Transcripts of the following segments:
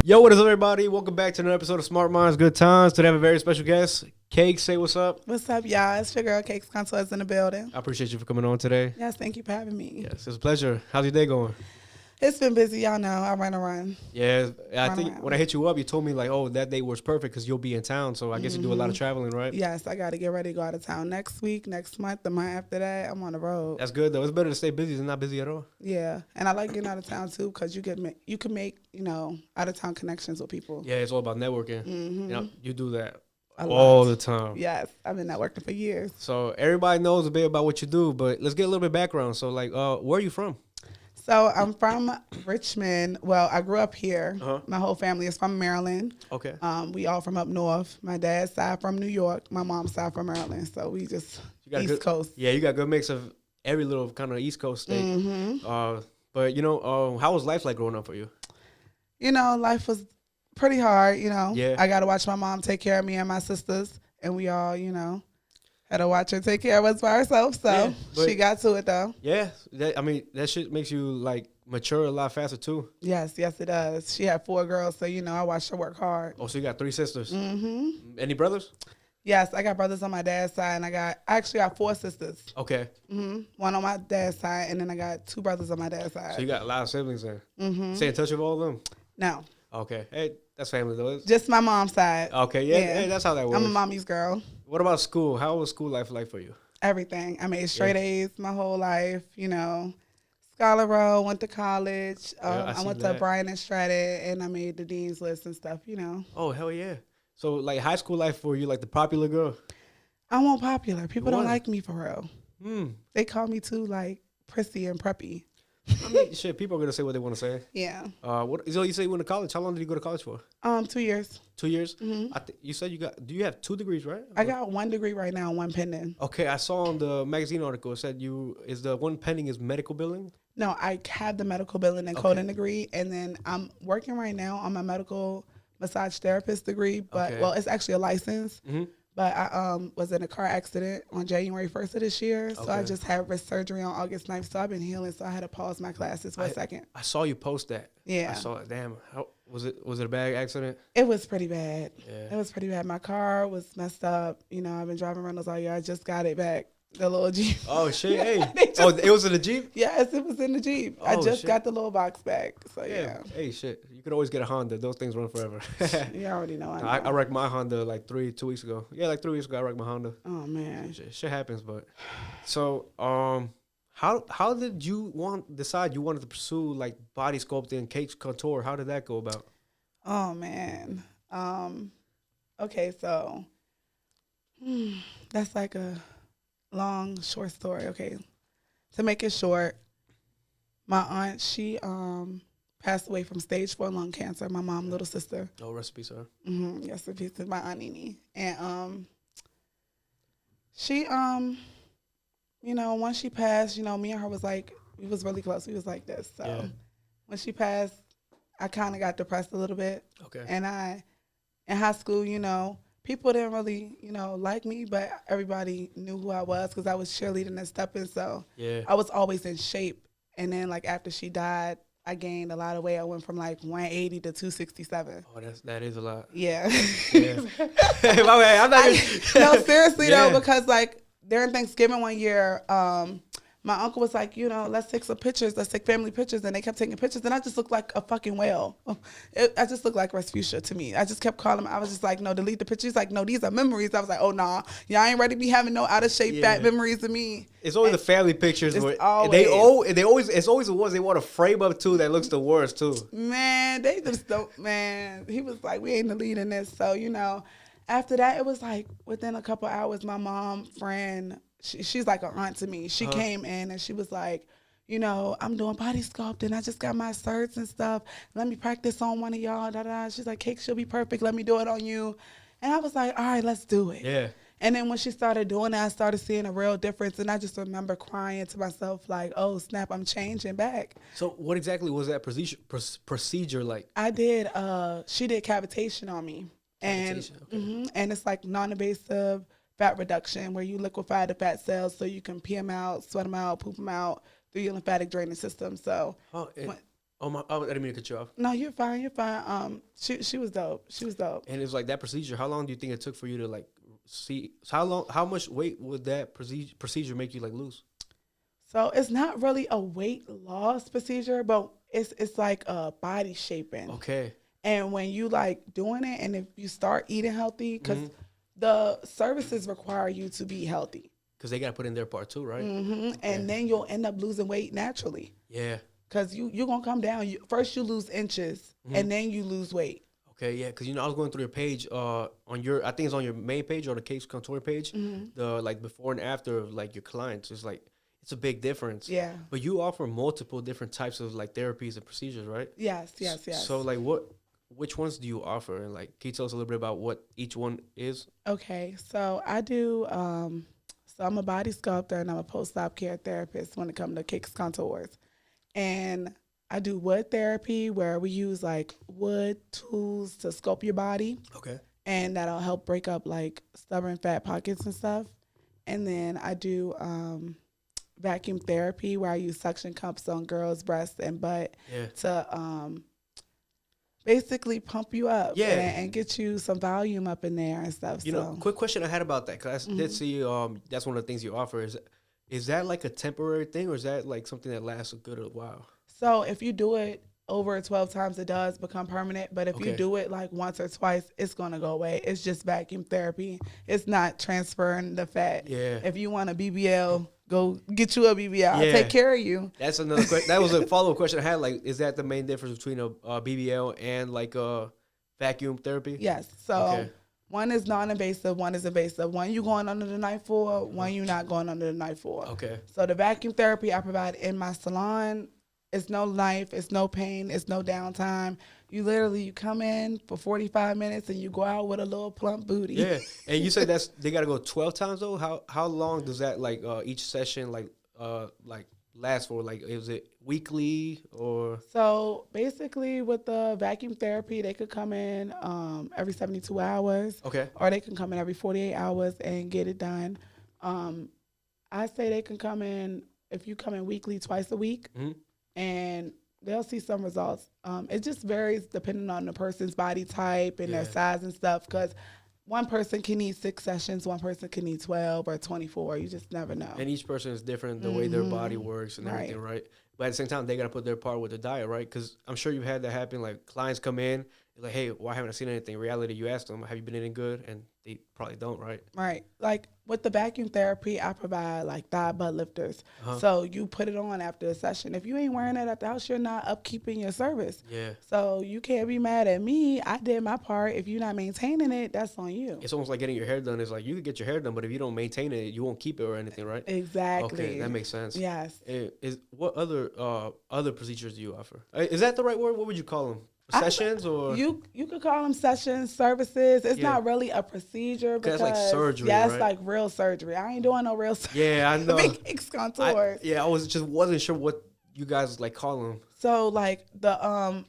Yo, what is up, everybody? Welcome back to another episode of Smart Minds, Good Times. Today I have a very special guest. Cakes, say what's up. What's up, y'all? It's your girl, Cakes Contours in the building. I appreciate you for coming on today. Yes, thank you for having me. Yes, it's a pleasure. How's your day going? It's been busy, y'all know. I run. Yeah, I think when I hit you up, you told me like, oh, that day was perfect because you'll be in town. So I guess you do a lot of traveling, right? Yes, I got to get ready to go out of town next week, next month, the month after that. I'm on the road. That's good, though. It's better to stay busy than not busy at all. Yeah, and I like getting out of town, too, because you can make, out-of-town connections with people. Yeah, it's all about networking. You know, you do that A all lot. the time. Yes, I've been networking for years. So everybody knows a bit about what you do, but let's get a little bit of background. So, like, where are you from? So I'm from Richmond. Well, I grew up here. My whole family is from Maryland. Okay. We all from up north. My dad's side from New York. My mom's side from Maryland. So we just East Coast. Yeah, you got a good mix of every little kind of East Coast state. But, how was life like growing up for you? Life was pretty hard, Yeah. I got to watch my mom take care of me and my sisters. And we all, had to watch her take care of us by herself. So she got to it, though. Yeah. That shit makes you, like, mature a lot faster, too. Yes, it does. She had 4 girls, so, I watched her work hard. Oh, so you got 3 sisters. Any brothers? Yes, I got brothers on my dad's side, and I actually got 4 sisters. Okay. One on my dad's side, and then I got 2 brothers on my dad's side. So you got a lot of siblings there. Stay in touch with all of them? No. Okay. Hey, that's family, though. Just my mom's side. Okay, yeah. Hey, that's how that works. I'm a mommy's girl. What about school? How was school life like for you? Everything. I made straight A's my whole life, Scholar roll, went to college. I went to Bryan and Stratton, and I made the dean's list and stuff, Oh, hell yeah. So, like, high school life, were you, like, the popular girl? I wasn't popular. People don't like me for real. They call me too, like, prissy and preppy. I mean, shit, people are going to say what they want to say. Yeah. So you say you went to college. How long did you go to college for? 2 years. 2 years? You said do you have 2 degrees, right? I got 1 degree right now and 1 pending. Okay, I saw on the magazine article, it said is the one pending is medical billing? No, I have the medical billing and coding degree, and then I'm working right now on my medical massage therapist degree, but, well, it's actually a license. But I was in a car accident on January 1st of this year, so I just had wrist surgery on August 9th, so I've been healing, so I had to pause my classes for a second. I saw you post that. Yeah. I saw it. Damn. How, was it a bad accident? It was pretty bad. Yeah. It was pretty bad. My car was messed up. I've been driving rentals all year. I just got it back. The little Jeep. Oh, shit. Hey. It was in the Jeep? Yes, it was in the Jeep. I just got the little box back. So, yeah. Hey, shit. You could always get a Honda. Those things run forever. You already know. I wrecked my Honda like 2 weeks ago. Yeah, like 3 weeks ago, I wrecked my Honda. Oh, man. Shit happens, but. So, how did you decide you wanted to pursue, like, body sculpting, cakes, couture? How did that go about? Oh, man. Okay, so. That's like a long, short story. Okay. To make it short, my aunt, she passed away from stage 4 lung cancer. My mom, little sister. Oh, recipe, sir. Yes, recipe to my aunt Nene. And she, once she passed, me and her was like, we was really close. We was like this. So when she passed, I kind of got depressed a little bit. Okay. And in high school, people didn't really, like me, but everybody knew who I was because I was cheerleading and stepping. So I was always in shape. And then, like, after she died, I gained a lot of weight. I went from, like, 180 to 267. Oh, that is a lot. Yeah. My bad. No, seriously, though, because, like, during Thanksgiving one year, my uncle was like, let's take some pictures. Let's take family pictures. And they kept taking pictures. And I just looked like a fucking whale. I just looked like Respucia to me. I just kept calling him. I was just like, no, delete the pictures. He's like, no, these are memories. I was like, oh, nah. Y'all ain't ready to be having no out-of-shape fat memories of me. It's always the family pictures. It's always the ones they want to frame up, too, that looks the worst, too. Man, they just don't, man. He was like, we ain't deleting this. So, after that, it was like within a couple hours, my mom, friend, she's like an aunt to me. She came in and she was like, I'm doing body sculpting. I just got my certs and stuff. Let me practice on one of y'all. Da, da. She's like, Cake, she'll be perfect. Let me do it on you. And I was like, all right, let's do it. Yeah. And then when she started doing that, I started seeing a real difference. And I just remember crying to myself like, oh, snap, I'm changing back. So what exactly was that procedure like? She did cavitation on me. And, okay. And it's like non-invasive fat reduction where you liquefy the fat cells so you can pee them out, sweat them out, poop them out through your lymphatic draining system. So Oh my! Oh, I didn't mean to cut you off. No, you're fine. You're fine. She was dope. She was dope. And it's like that procedure. How long do you think it took for you to like see? So how long? How much weight would that procedure make you like lose? So it's not really a weight loss procedure, but it's like a body shaping. Okay. And when you like doing it, and if you start eating healthy, because Mm-hmm. the services require you to be healthy. Because they got to put in their part too, right? Mm-hmm. Okay. And then you'll end up losing weight naturally. Yeah. Because you're going to come down. First you lose inches, and then you lose weight. Okay, yeah, because I was going through your page on your, I think it's on your main page or the Cakes Contour page, the like before and after of like your clients. It's like, it's a big difference. Yeah. But you offer multiple different types of like therapies and procedures, right? Yes. So like which ones do you offer? And like, can you tell us a little bit about what each one is? Okay, so I do, so I'm a body sculptor and I'm a post-op care therapist when it comes to Cakes Contours. And I do wood therapy where we use like wood tools to sculpt your body. Okay. And that'll help break up like stubborn fat pockets and stuff. And then I do vacuum therapy where I use suction cups on girls' breasts and butt to basically pump you up and get you some volume up in there and stuff. You know, quick question I had about that, because I did see that's one of the things you offer. Is that like a temporary thing, or is that like something that lasts a good while? So if you do it over 12 times, it does become permanent. But if you do it like once or twice, it's going to go away. It's just vacuum therapy. It's not transferring the fat. Yeah. If you want a BBL, go get you a BBL. I'll take care of you. That's another question. That was a follow-up question I had. Like, is that the main difference between a BBL and like a vacuum therapy? Yes. So one is non-invasive, one is invasive. One you going under the knife for, one you not going under the knife for. Okay. So the vacuum therapy I provide in my salon, it's no knife, it's no pain, it's no downtime. You literally, you come in for 45 minutes and you go out with a little plump booty. Yeah. And you said they got to go 12 times though? How long does that like each session like last for? Like, is it weekly or? So basically with the vacuum therapy, they could come in every 72 hours. Okay. Or they can come in every 48 hours and get it done. I say they can come in, if you come in weekly, twice a week, and they'll see some results. It just varies depending on the person's body type and their size and stuff, because one person can need 6 sessions, one person can need 12 or 24. You just never know. And each person is different, the way their body works and everything, right? But at the same time, they got to put their part with the diet, right? Because I'm sure you've had that happen. Like, clients come in, like, hey, why haven't I seen anything? In reality, you ask them, have you been eating good? And they probably don't, right? Right. Like, with the vacuum therapy, I provide, like, thigh butt lifters. So you put it on after a session. If you ain't wearing it at the house, you're not upkeeping your service. Yeah. So you can't be mad at me. I did my part. If you're not maintaining it, that's on you. It's almost like getting your hair done. It's like, you could get your hair done, but if you don't maintain it, you won't keep it or anything, right? Exactly. Okay, that makes sense. Yes. What other procedures do you offer? Is that the right word? What would you call them? Sessions or? You could call them sessions, services. It's not really a procedure because it's like surgery, it's right? like real surgery. I ain't doing no real surgery. Yeah, I know. Cakes Contours. I wasn't sure what you guys like call them. So like the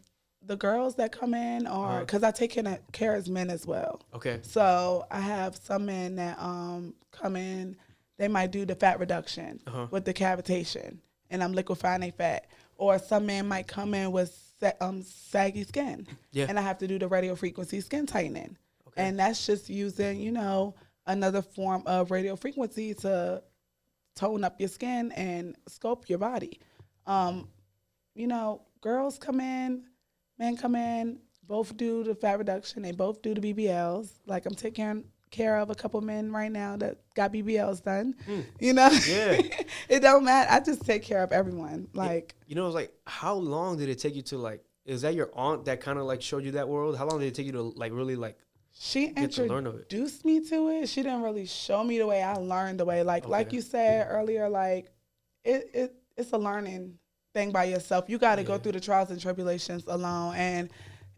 girls that come in are, because I take care of men as well. Okay. So I have some men that come in. They might do the fat reduction with the cavitation, and I'm liquefying their fat. Or some men might come in with saggy skin, and I have to do the radio frequency skin tightening. Okay. And that's just using, another form of radio frequency to tone up your skin and sculpt your body. Girls come in, men come in, both do the fat reduction, they both do the BBLs. Like, I'm taking care of a couple men right now that got BBLs done. Yeah. It don't matter. I just take care of everyone. Like, it's like, how long did it take you to, like, is that your aunt that kind of like showed you that world? How long did it take you to like really like she get to learn of it? Introduced me to it. She didn't really show me the way. I learned the way. Like you said earlier, like it's a learning thing by yourself. You got to go through the trials and tribulations alone. And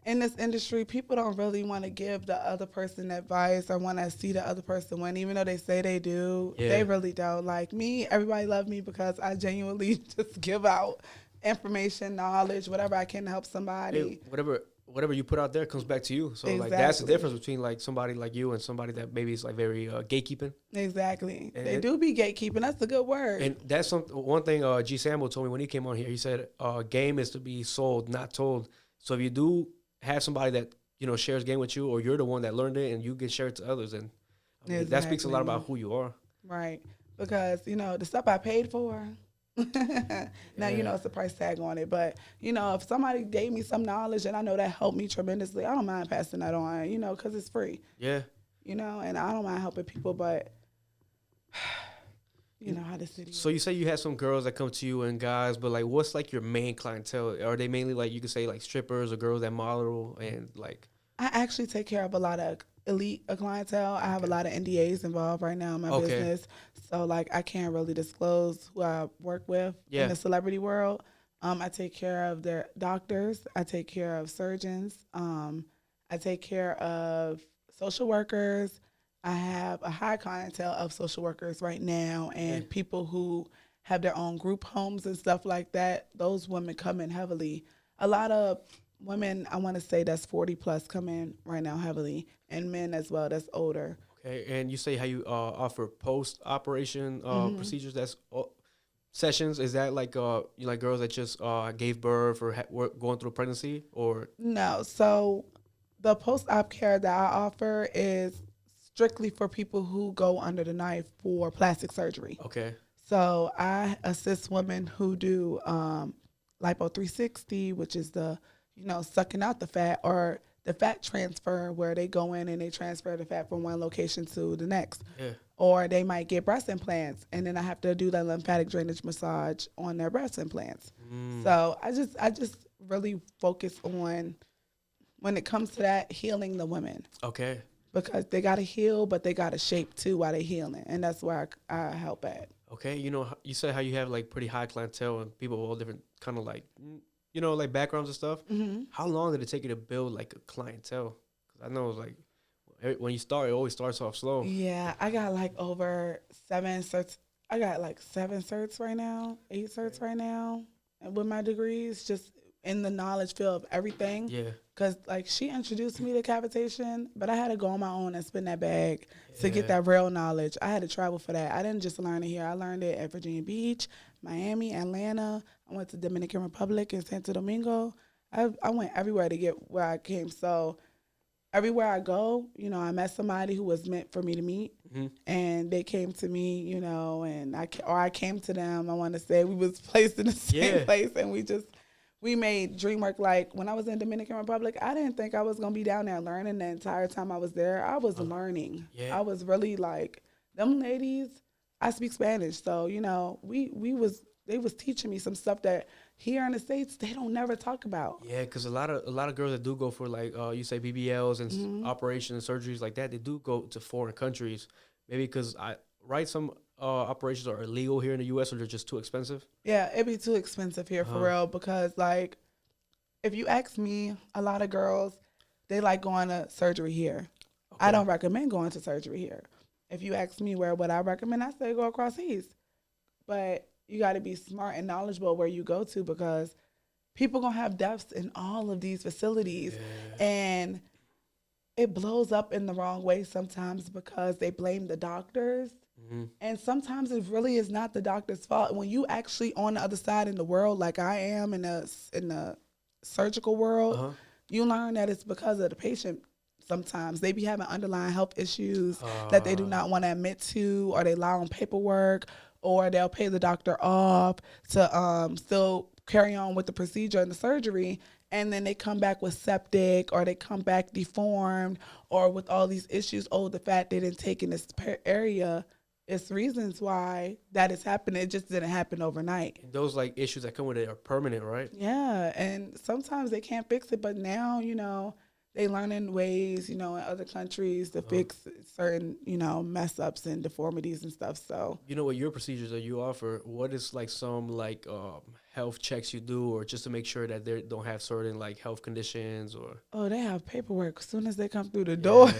in this industry, people don't really want to give the other person advice or want to see the other person win, even though they say they do. They really don't. Like me, everybody loves me because I genuinely just give out information, knowledge, whatever I can to help somebody. Whatever whatever you put out there comes back to you. So like that's the difference between like somebody like you and somebody that maybe is like very gatekeeping. Exactly. And they do be gatekeeping. That's a good word. And that's one thing G Sambo told me when he came on here. He said game is to be sold, not told. So if you do have somebody that, you know, shares game with you, or you're the one that learned it and you can share it to others, and I mean, that speaks a lot about who you are. Right. Because, you know, the stuff I paid for, now, you know, it's a price tag on it. But, you know, if somebody gave me some knowledge and I know that helped me tremendously, I don't mind passing that on, you know, because it's free. Yeah. You know, and I don't mind helping people, but you know how the city So you say you have some girls that come to you and guys, but like what's like your main clientele? Are they mainly like, you could say like strippers or girls that model and like? I actually take care of a lot of elite clientele. I have a lot of NDAs involved right now in my business. So like I can't really disclose who I work with in the celebrity world. I take care of their doctors. I take care of surgeons. I take care of social workers. I have a high clientele of social workers right now and people who have their own group homes and stuff like that. Those women come in heavily. A lot of women, I want to say that's 40 plus, come in right now heavily, and men as well that's older. Okay, and you say how you offer post-operation procedures, that's sessions. Is that like you like girls that just gave birth or were going through pregnancy, or? No, so the post-op care that I offer is strictly for people who go under the knife for plastic surgery. Okay. So I assist women who do lipo 360, which is the, you know, sucking out the fat, or the fat transfer where they go in and they transfer the fat from one location to the next. Yeah. Or they might get breast implants and then I have to do the lymphatic drainage massage on their breast implants. So I just really focus on, when it comes to that, healing the women. Okay. Because they got to heal, but they got to shape too while they're healing. And that's where I help at. Okay. You know, you said how you have like pretty high clientele and people with all different kind of like, you know, like backgrounds and stuff. Mm-hmm. How long did it take you to build like a clientele? Because I know it's like when you start, it always starts off slow. Yeah. I got like over 7 certs. I got like 7 certs right now, 8 certs right now. And with my degrees, just in the knowledge field of everything. Yeah. Because, like, she introduced me to cavitation, but I had to go on my own and spin that bag to get that real knowledge. I had to travel for that. I didn't just learn it here. I learned it at Virginia Beach, Miami, Atlanta. I went to Dominican Republic and Santo Domingo. I went everywhere to get where I came. So everywhere I go, you know, I met somebody who was meant for me to meet. Mm-hmm. And they came to me, you know, and I came to them. I want to say we was placed in the same place, and we made dream work. Like, when I was in Dominican Republic, I didn't think I was going to be down there learning the entire time I was there. I was learning. Yeah. I was really like, them ladies, I speak Spanish. So, you know, they was teaching me some stuff that here in the States, they don't never talk about. Yeah, because a lot of girls that do go for, like, you say BBLs and operations and surgeries like that, they do go to foreign countries. Maybe because some operations are illegal here in the U.S. or they're just too expensive? Yeah, it'd be too expensive here for real, because, like, if you ask me, a lot of girls, they like going to surgery here. Okay. I don't recommend going to surgery here. If you ask me where would I recommend, I say go across seas. But you got to be smart and knowledgeable where you go to, because people going to have deaths in all of these facilities. Yeah. And it blows up in the wrong way sometimes because they blame the doctors. Mm-hmm. And sometimes it really is not the doctor's fault. When you actually on the other side in the world, like I am in the surgical world, you learn that it's because of the patient. Sometimes they be having underlying health issues that they do not want to admit to, or they lie on paperwork, or they'll pay the doctor off to still carry on with the procedure and the surgery. And then they come back with septic, or they come back deformed, or with all these issues. Oh, the fat they didn't take in this area. It's reasons why that is happening. It just didn't happen overnight. And those like issues that come with it are permanent, right? Yeah, and sometimes they can't fix it, but now, you know, they learning ways, you know, in other countries to fix certain, you know, mess ups and deformities and stuff. So, you know, what your procedures that you offer, what is like some like health checks you do, or just to make sure that they don't have certain like health conditions? Or they have paperwork as soon as they come through the door.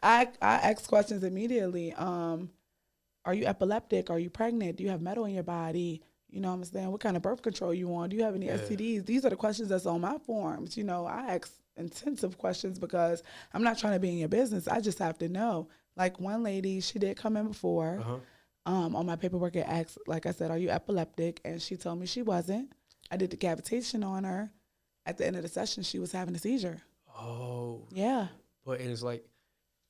I ask questions immediately. Are you epileptic? Are you pregnant? Do you have metal in your body? You know what I'm saying? What kind of birth control you on? Do you have any STDs? These are the questions that's on my forms. You know, I ask intensive questions because I'm not trying to be in your business. I just have to know. Like one lady, she did come in before. On my paperwork, it asked, like I said, are you epileptic? And she told me she wasn't. I did the cavitation on her. At the end of the session, she was having a seizure. Oh. Yeah. But and it's like,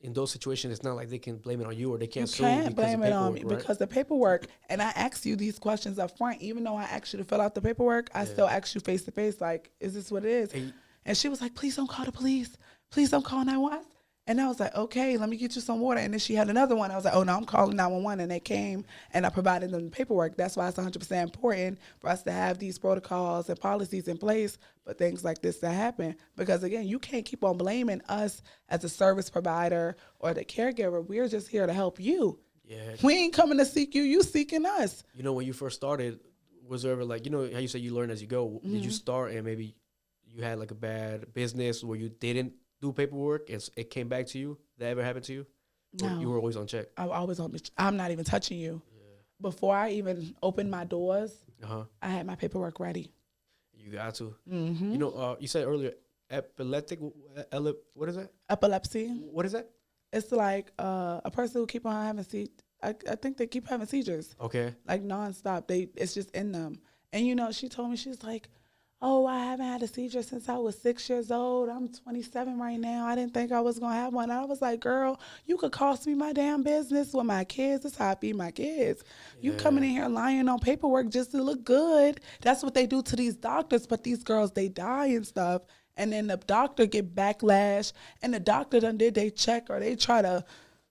in those situations, it's not like they can blame it on you or they can't sue. You can't blame it on me right? because the paperwork, and I asked you these questions up front, even though I asked you to fill out the paperwork, I still asked you face to face, like, is this what it is? Hey. And she was like, please don't call the police. Please don't call 911. And I was like, okay, let me get you some water. And then she had another one. I was like, oh, no, I'm calling 911. And they came, and I provided them the paperwork. That's why it's 100% important for us to have these protocols and policies in place for things like this to happen. Because, again, you can't keep on blaming us as a service provider or the caregiver. We're just here to help you. Yeah. We ain't coming to seek you. You seeking us. You know, when you first started, was there ever, like, you know how you say you learn as you go? Did you start and maybe you had, like, a bad business where you didn't do paperwork and it came back to you? That ever happened to you? No. Or you were always on check? I'm always on. I'm not even touching you. Yeah. Before I even opened my doors, I had my paperwork ready. You got to. You know, you said earlier, epileptic. What is that? Epilepsy. What is that? It's like a person who keep on having I think they keep having seizures. Okay. Like nonstop. It's just in them. And you know, she told me, she's like, oh, I haven't had a seizure since I was 6 years old. I'm 27 right now. I didn't think I was going to have one. And I was like, girl, you could cost me my damn business with my kids. That's how I feed my kids. Yeah. You coming in here lying on paperwork just to look good. That's what they do to these doctors. But these girls, they die and stuff. And then the doctor get backlash. And the doctor done did they check or they try to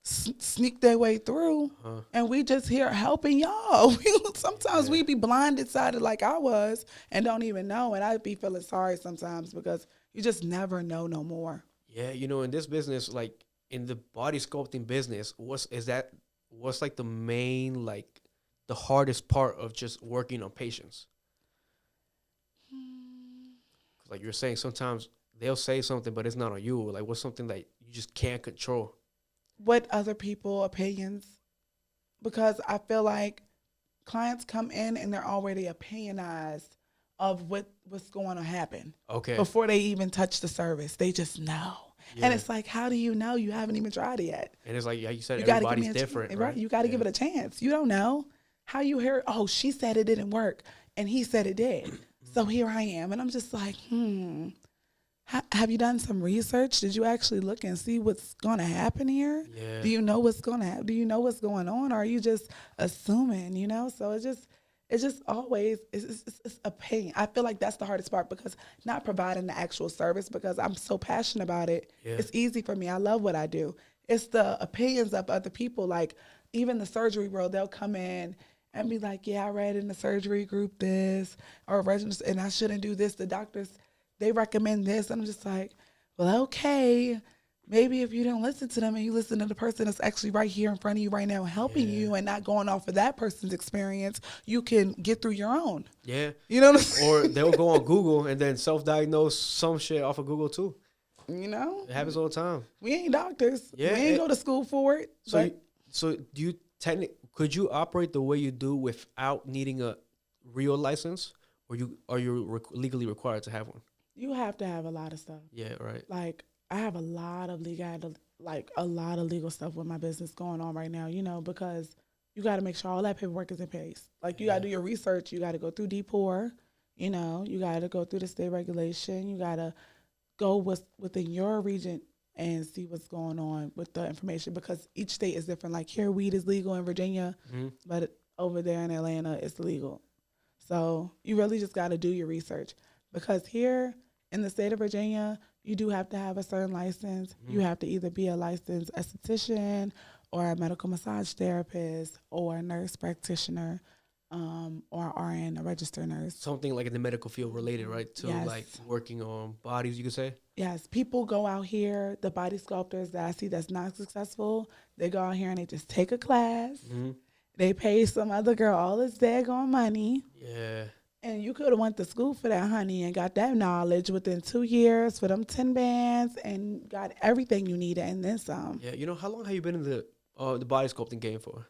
sneak their way through, and we just here helping y'all. Sometimes we be blindsided like I was and don't even know, and I'd be feeling sorry sometimes because you just never know no more. Yeah, you know, in this business, like in the body sculpting business, what's like the main, like the hardest part of just working on patients? Like you're saying, sometimes they'll say something, but it's not on you. Like what's something that you just can't control? What other people opinions, because I feel like clients come in and they're already opinionized of what's going to happen. Okay. Before they even touch the service, they just know. Yeah. And it's like, how do you know? You haven't even tried it yet. And it's like, yeah, you said, everybody's different, right? You got to give it a chance. You don't know how you hear. Oh, she said it didn't work, and he said it did. So here I am, and I'm just like, Have you done some research? Did you actually look and see what's going to happen here? Yeah. Do you know what's going to happen? Do you know what's going on? Or are you just assuming, you know? So it's just always, it's a pain. I feel like that's the hardest part because not providing the actual service because I'm so passionate about it. Yeah. It's easy for me. I love what I do. It's the opinions of other people. Like even the surgery world, they'll come in and be like, yeah, I read in the surgery group this, or and I shouldn't do this. The doctors, they recommend this. And I'm just like, well, okay, maybe if you don't listen to them and you listen to the person that's actually right here in front of you right now helping you and not going off of that person's experience, you can get through your own. Yeah. You know what I'm saying? Or they'll go on Google and then self-diagnose some shit off of Google too. You know? It happens all the time. We ain't doctors. Yeah. We ain't go to school for it. So do you could you operate the way you do without needing a real license? Or are you legally required to have one? You have to have a lot of stuff. Yeah, right. Like I have a lot of legal stuff with my business going on right now, you know, because you got to make sure all that paperwork is in place. Like you got to do your research. You got to go through DPOR, you know, you got to go through the state regulation. You got to go within your region and see what's going on with the information because each state is different. Like here, weed is legal in Virginia, but over there in Atlanta, it's illegal. So you really just got to do your research because here in the state of Virginia, you do have to have a certain license. You have to either be a licensed esthetician or a medical massage therapist or a nurse practitioner or RN, a registered nurse. Something like in the medical field related, right? To like working on bodies, you could say? Yes. People go out here, the body sculptors that I see that's not successful, they go out here and they just take a class. They pay some other girl all this daggone money. Yeah. And you could have went to school for that, honey, and got that knowledge within 2 years for them 10 bands and got everything you needed and then some. Yeah, you know, how long have you been in the body sculpting game for?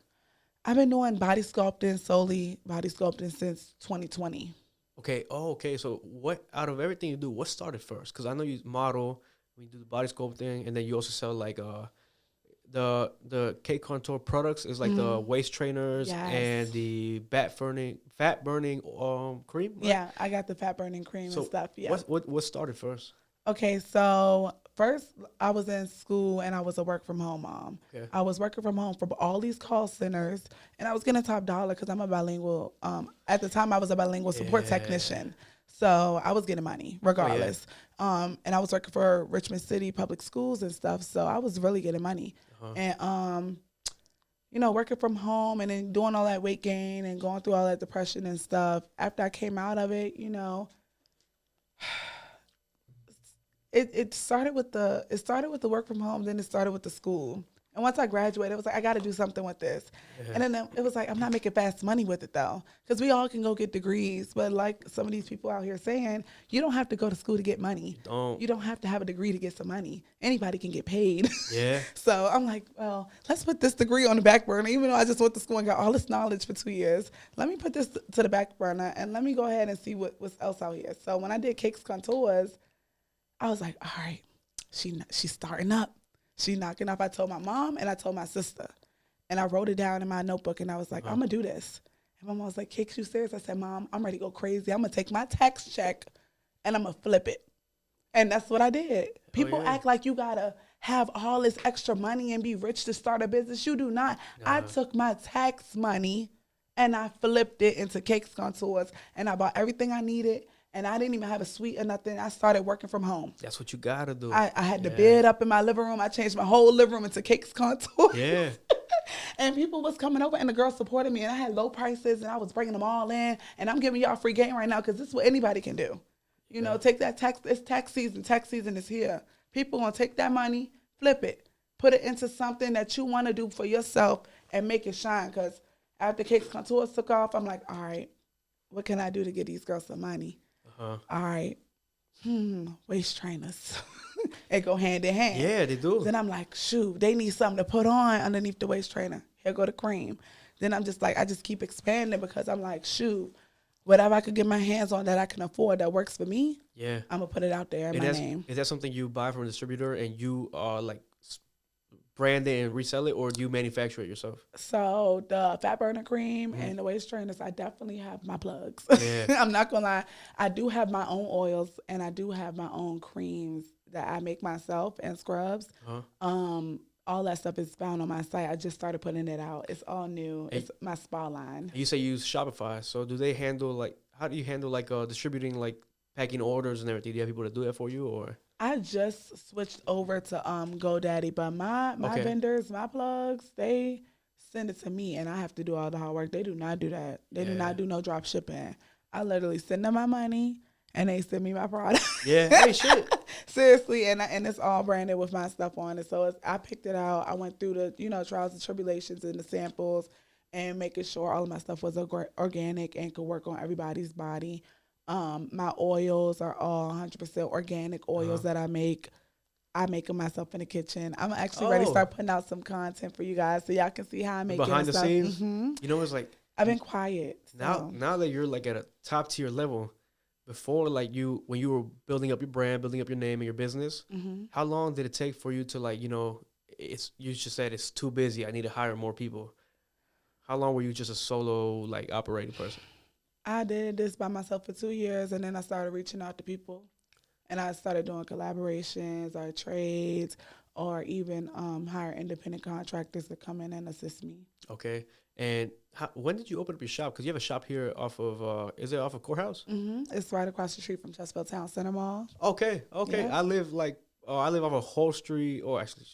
I've been doing solely body sculpting since 2020. Okay. Oh, okay. So what out of everything you do, what started first? Because I know you model, we do the body sculpting, and then you also sell like the cake contour products is like the waist trainers Yes. and the fat burning cream. Right? Yeah, I got the fat burning cream and stuff. Yeah. What started first? Okay, so first I was in school and I was a work from home mom. Okay. I was working from home for all these call centers and I was getting top dollar because I'm a bilingual. At the time I was a bilingual support technician. So I was getting money regardless. And I was working for Richmond City public schools and stuff. So I was really getting money. And, you know, working from home and then doing all that weight gain and going through all that depression and stuff. After I came out of it, you know, it started with the work from home, then it started with the school. And once I graduated, it was like, I got to do something with this. And then it was like, I'm not making fast money with it though. Because we all can go get degrees. But like some of these people out here saying, you don't have to go to school to get money. You don't have to have a degree to get some money. Anybody can get paid. Yeah. So I'm like, well, let's put this degree on the back burner. Even though I just went to school and got all this knowledge for 2 years, let me put this to the back burner and let me go ahead and see what's else out here. So when I did Cakes Contours, I was like, all right, she's starting up. She knocking off. I told my mom and I told my sister. And I wrote it down in my notebook and I was like, I'm going to do this. And my mom was like, Cakes, you serious? I said, Mom, I'm ready to go crazy. I'm going to take my tax check and I'm going to flip it. And that's what I did. People act like you got to have all this extra money and be rich to start a business. You do not. I took my tax money and I flipped it into Cakes Contours and I bought everything I needed. And I didn't even have a suite or nothing. I started working from home. That's what you gotta do. I had the bed up in my living room. I changed my whole living room into Cakes Contours. Yeah. And people was coming over and the girls supported me and I had low prices and I was bringing them all in. And I'm giving y'all free game right now because this is what anybody can do. You know, take that tax. It's tax season. Tax season is here. People gonna take that money, flip it, put it into something that you want to do for yourself and make it shine. Because after Cakes Contours took off, I'm like, all right, what can I do to get these girls some money? All right, waist trainers. They go hand in hand. Yeah, they do. Then I'm like, shoot, they need something to put on underneath the waist trainer. Here go the cream. Then I'm just like, I just keep expanding because I'm like, shoot, whatever I could get my hands on that I can afford that works for me, I'm going to put it out there in my name. Is that something you buy from a distributor and you like brand it and resell it, or do you manufacture it yourself? So the fat burner cream and the waist trainers, I definitely have my plugs. Yeah. I'm not gonna lie. I do have my own oils and I do have my own creams that I make myself and scrubs. All that stuff is found on my site. I just started putting it out. It's all new. It's my spa line. You say you use Shopify. So do they handle like, how do you handle like distributing, like packing orders and everything? Do you have people to do that for you, or? I just switched over to GoDaddy, but my vendors, my plugs, they send it to me and I have to do all the hard work. They do not do that. They do not do no drop shipping. I literally send them my money and they send me my product. Yeah, hey, shit. Seriously, and it's all branded with my stuff on it. So I picked it out. I went through the trials and tribulations and the samples and making sure all of my stuff was organic and could work on everybody's body. My oils are all 100% organic oils that I make. I make them myself in the kitchen. I'm actually ready to start putting out some content for you guys so y'all can see how I make it. Behind the scenes, you know, it's like I've been quiet. So. Now that you're like at a top tier level, before like when you were building up your brand, building up your name and your business, how long did it take for you to like, you know, you just said it's too busy, I need to hire more people. How long were you just a solo like operating person? I did this by myself for 2 years, and then I started reaching out to people. And I started doing collaborations or trades or even hire independent contractors to come in and assist me. Okay. And when did you open up your shop? Because you have a shop here off of, is it off of Courthouse? It's right across the street from Chesterfield Town Center Mall. Okay. Yeah. I live off a whole street. Oh, actually,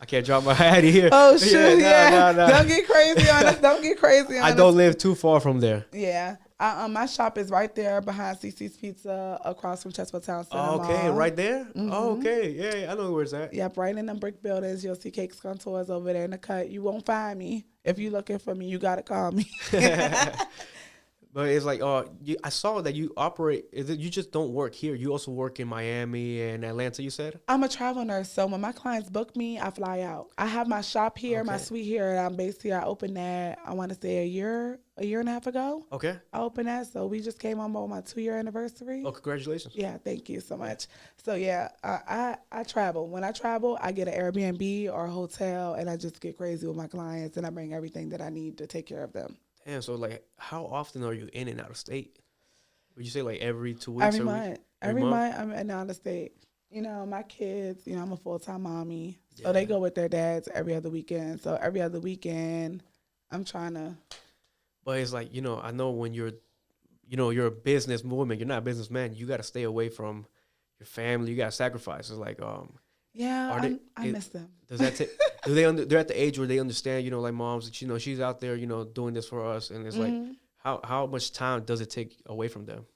I can't drop my hat here. Oh, shoot, yeah. No. Don't get crazy on us. I don't live too far from there. Yeah. My shop is right there behind CC's Pizza across from Chesterfield Town Center Mall. Okay, right there? Oh, okay. Yeah, I know where it's at. Yep, right in them brick buildings. You'll see Cakes Contours over there in the cut. You won't find me. If you're looking for me, you got to call me. But it's like, I saw that you operate. You just don't work here. You also work in Miami and Atlanta, you said? I'm a travel nurse, so when my clients book me, I fly out. I have my shop here, my suite here, and I'm based here. I opened that, I want to say a year a year and a half ago. Okay. I opened that. So we just came on my 2-year anniversary. Oh, congratulations. Yeah, thank you so much. So yeah, I travel. When I travel, I get an Airbnb or a hotel, and I just get crazy with my clients, and I bring everything that I need to take care of them. Damn, so like how often are you in and out of state? Would you say like every 2 weeks? Every month. Every month I'm in and out of state. You know, my kids, you know, I'm a full-time mommy. So they go with their dads every other weekend. So every other weekend I'm trying to. But it's like, you know, I know when you're a business woman, you're not a businessman, you got to stay away from your family. You got to sacrifice. It's like, yeah, I miss them. Does that take, they're at the age where they understand, you know, like moms, that, you know, she's out there, you know, doing this for us. And it's like, how much time does it take away from them?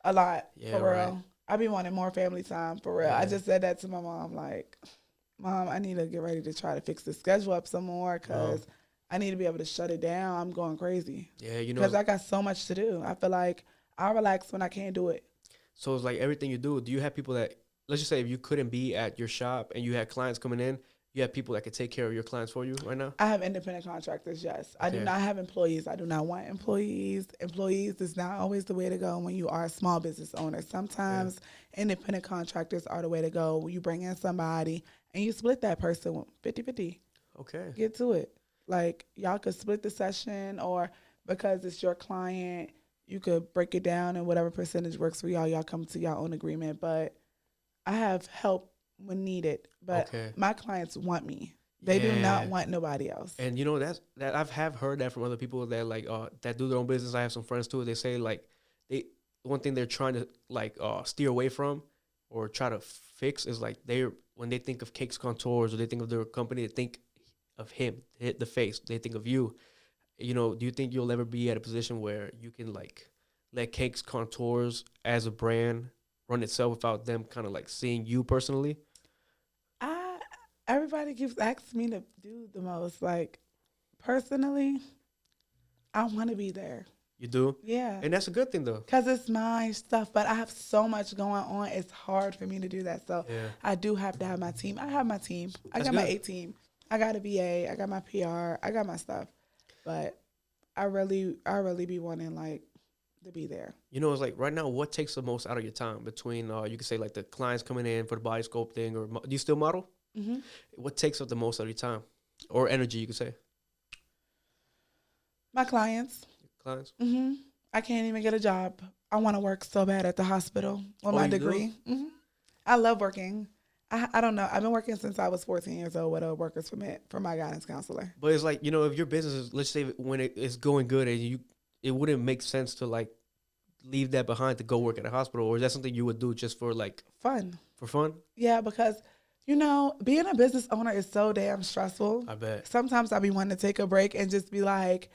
A lot, yeah, for right. real. I be wanting more family time, for real. Yeah. I just said that to my mom, like, Mom, I need to get ready to try to fix the schedule up some more because I need to be able to shut it down. I'm going crazy. Yeah, you know. Because I got so much to do. I feel like I relax when I can't do it. So it's like everything you do you have people that, let's just say if you couldn't be at your shop and you had clients coming in, you have people that could take care of your clients for you right now? I have independent contractors, yes. Okay. I do not have employees. I do not want employees. Employees is not always the way to go when you are a small business owner. Sometimes independent contractors are the way to go. You bring in somebody and you split that person 50-50. Okay. Get to it. Like, y'all could split the session, or because it's your client, you could break it down and whatever percentage works for y'all. Y'all come to y'all own agreement. But I have help when needed, but my clients want me. They do not want nobody else. And you know that I've heard that from other people that like that do their own business. I have some friends too. They say like one thing they're trying to like steer away from or try to fix is like when they think of Cakes Contours or they think of their company, they think of him, hit the face. They think of you. You know, do you think you'll ever be at a position where you can like let Cakes Contours as a brand run itself without them kind of like seeing you personally? Everybody keeps asking me to do the most. Like, personally, I want to be there. You do? Yeah. And that's a good thing, though. Because it's my stuff, but I have so much going on. It's hard for me to do that. So I do have to have my team. I have my team. I got my A team. I got a VA. I got my PR. I got my stuff. But I really be wanting, like, to be there. You know, it's like right now, what takes the most out of your time between, you could say, like, the clients coming in for the body sculpting, or do you still model? Mm-hmm. What takes up the most out of your time or energy, you could say? My clients. Clients? Mm-hmm. I can't even get a job. I want to work so bad at the hospital with my degree. Mm-hmm. I love working. I don't know. I've been working since I was 14 years old with a workers permit for my guidance counselor. But it's like, you know, if your business is, let's say when it's going good and it wouldn't make sense to like leave that behind to go work at a hospital, or is that something you would do just for like fun? For fun? Yeah, because you know, being a business owner is so damn stressful. I bet. Sometimes I be wanting to take a break and just be like,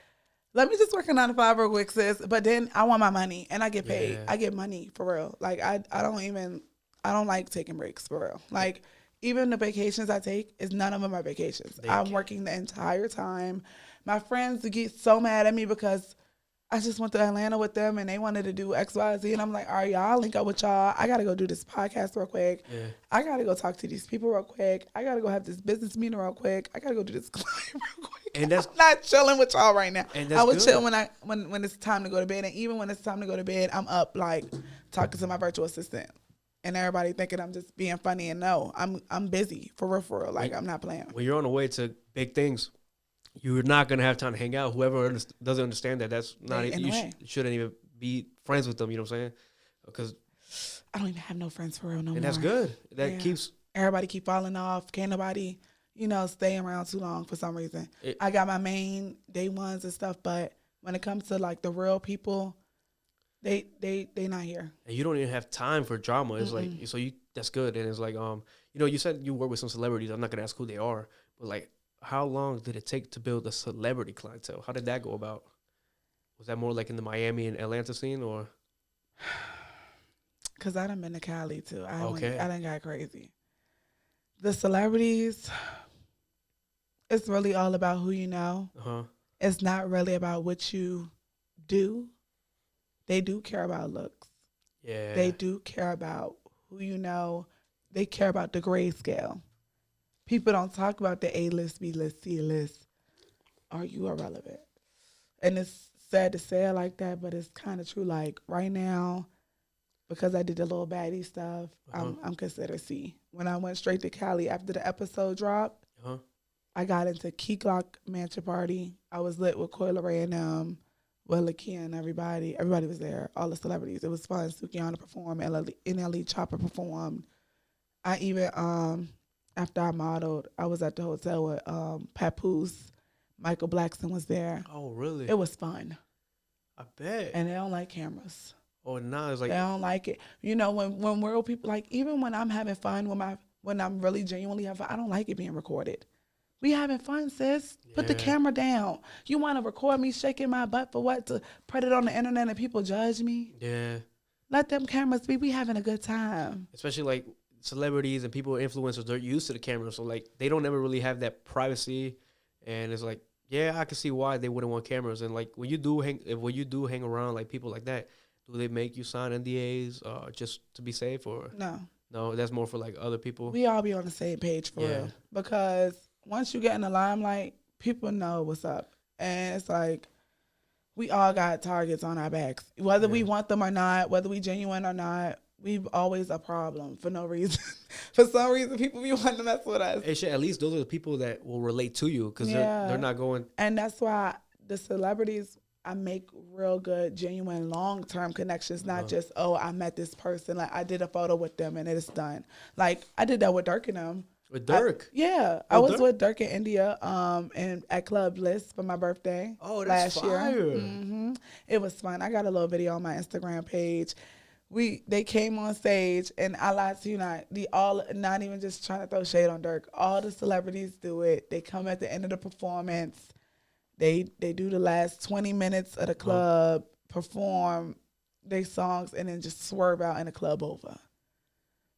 let me just work a 9-to-5 real quick, sis. But then I want my money and I get paid. I get money for real. Like I don't like taking breaks for real. Like even the vacations I take is none of them are vacations. I'm working the entire time. My friends get so mad at me because I just went to Atlanta with them and they wanted to do X, Y, Z. And I'm like, all right, y'all, I'll link up with y'all. I got to go do this podcast real quick. Yeah. I got to go talk to these people real quick. I got to go have this business meeting real quick. I got to go do this client real quick. And I'm not chilling with y'all right now. And I would chill when it's time to go to bed. And even when it's time to go to bed, I'm up like talking to my virtual assistant. And everybody thinking I'm just being funny. And no, I'm busy for real. Like I'm not playing. When you're on the way to big things, you're not going to have time to hang out. Whoever doesn't understand that's not, you shouldn't even be friends with them, you know what I'm saying? Because I don't even have no friends for real no more. And that's good. That keeps. Everybody keep falling off. Can't nobody, stay around too long for some reason. I got my main day ones and stuff, but when it comes to like the real people, they not here. And you don't even have time for drama. It's like, so that's good. And it's like, you said you work with some celebrities. I'm not going to ask who they are, but like, how long did it take to build a celebrity clientele? How did that go about? Was that more like in the Miami and Atlanta scene, or? Because I done been to Cali, too. I done got crazy. The celebrities, it's really all about who you know. Uh-huh. It's not really about what you do. They do care about looks. Yeah. They do care about who you know. They care about the grade scale. People don't talk about the A-list, B-list, C-list. Are you irrelevant? And it's sad to say it like that, but it's kind of true. Like right now, because I did the little baddie stuff, I'm considered C. When I went straight to Cali after the episode dropped, I got into Key Glock Mansion Party. I was lit with Coyle Ray and with Lakia and everybody. Everybody was there, all the celebrities. It was fun. Sukiyana performed, NLE Chopper performed. I even, after I modeled, I was at the hotel with Papoose. Michael Blackson was there. Oh, really? It was fun. I bet. And they don't like cameras. Oh, no, it's like... They don't like it. You know, when real people, like, even when I'm having fun, when I'm really genuinely having fun, I don't like it being recorded. We having fun, sis. Yeah. Put the camera down. You want to record me shaking my butt for what? To put it on the internet and people judge me? Yeah. Let them cameras be. We having a good time. Especially, like, celebrities and people, influencers, they're used to the camera. So, like, they don't ever really have that privacy. And it's like, yeah, I can see why they wouldn't want cameras. And, like, when you do hang around, like, people like that, do they make you sign NDAs just to be safe? Or no, that's more for, like, other people? We all be on the same page for real. Because once you get in the limelight, people know what's up. And it's like, we all got targets on our backs. Whether we want them or not, whether we genuine or not, we've always a problem for no reason. For some reason, people be wanting to mess with us. Hey, shit, at least those are the people that will relate to you because they're not going. And that's why the celebrities, I make real good, genuine, long-term connections, not just, oh, I met this person. Like, I did a photo with them and it's done. Like, I did that with Dirk and them. With Dirk? I was with Dirk in India and at Club Bliss for my birthday. Oh, that's last fire. Year. Mm-hmm. It was fun. I got a little video on my Instagram page. They came on stage, and I lied to you not. Not even just trying to throw shade on Dirk. All the celebrities do it. They come at the end of the performance. They do the last 20 minutes of the club, perform their songs, and then just swerve out and the club over.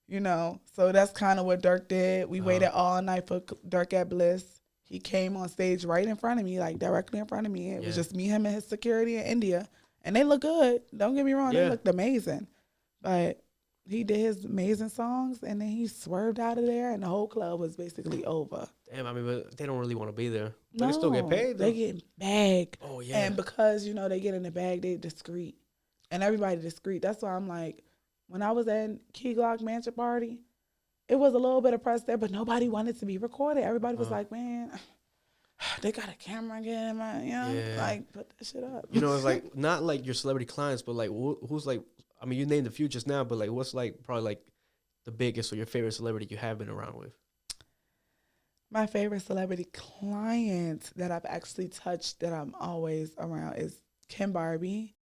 You know, so that's kind of what Dirk did. We waited all night for Dirk at Bliss. He came on stage right in front of me, like directly in front of me. It was just me, him, and his security in India. And they look good. Don't get me wrong. They looked amazing. But he did his amazing songs, and then he swerved out of there, and the whole club was basically over. Damn, I mean, but they don't really want to be there. But they still get paid, though. They get bag. Oh, yeah. And because, you know, they get in the bag, they discreet. And everybody discreet. That's why I'm like, when I was at Key Glock Mansion Party, it was a little bit of press there, but nobody wanted to be recorded. Everybody was like, man, they got a camera again, man. You know, like, put that shit up. You know, it's like, not like your celebrity clients, but like, who's like, I mean, you named a few just now, but like, what's like probably like the biggest or your favorite celebrity you have been around with? My favorite celebrity client that I've actually touched that I'm always around is Kim Barbie.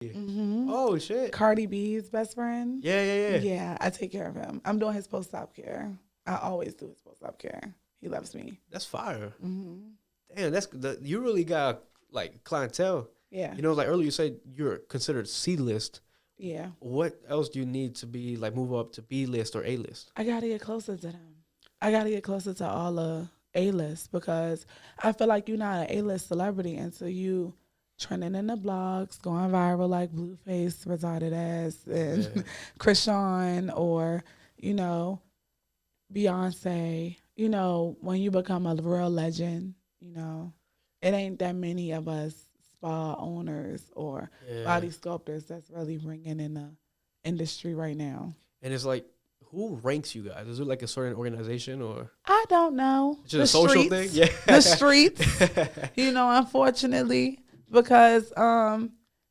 Mm-hmm. Oh, shit. Cardi B's best friend. Yeah. Yeah, I take care of him. I'm doing his post-op care. I always do his post-op care. He loves me. That's fire. Mm-hmm. Damn, you really got like clientele. Yeah. You know, like earlier you said you're considered C-list. Yeah. What else do you need to be like move up to B-list or A-list? I gotta get closer to them. I gotta get closer to all the A-list because I feel like you're not an A-list celebrity until you trending in the blogs, going viral like Blueface, retarded ass, and Krishan, or, you know, Beyonce. You know, when you become a real legend, you know, it ain't that many of us spa owners or body sculptors that's really ringing in the industry right now. And it's like, who ranks you guys? Is it like a certain organization or? I don't know. It's just a social thing? Yeah. The streets, you know, unfortunately. Because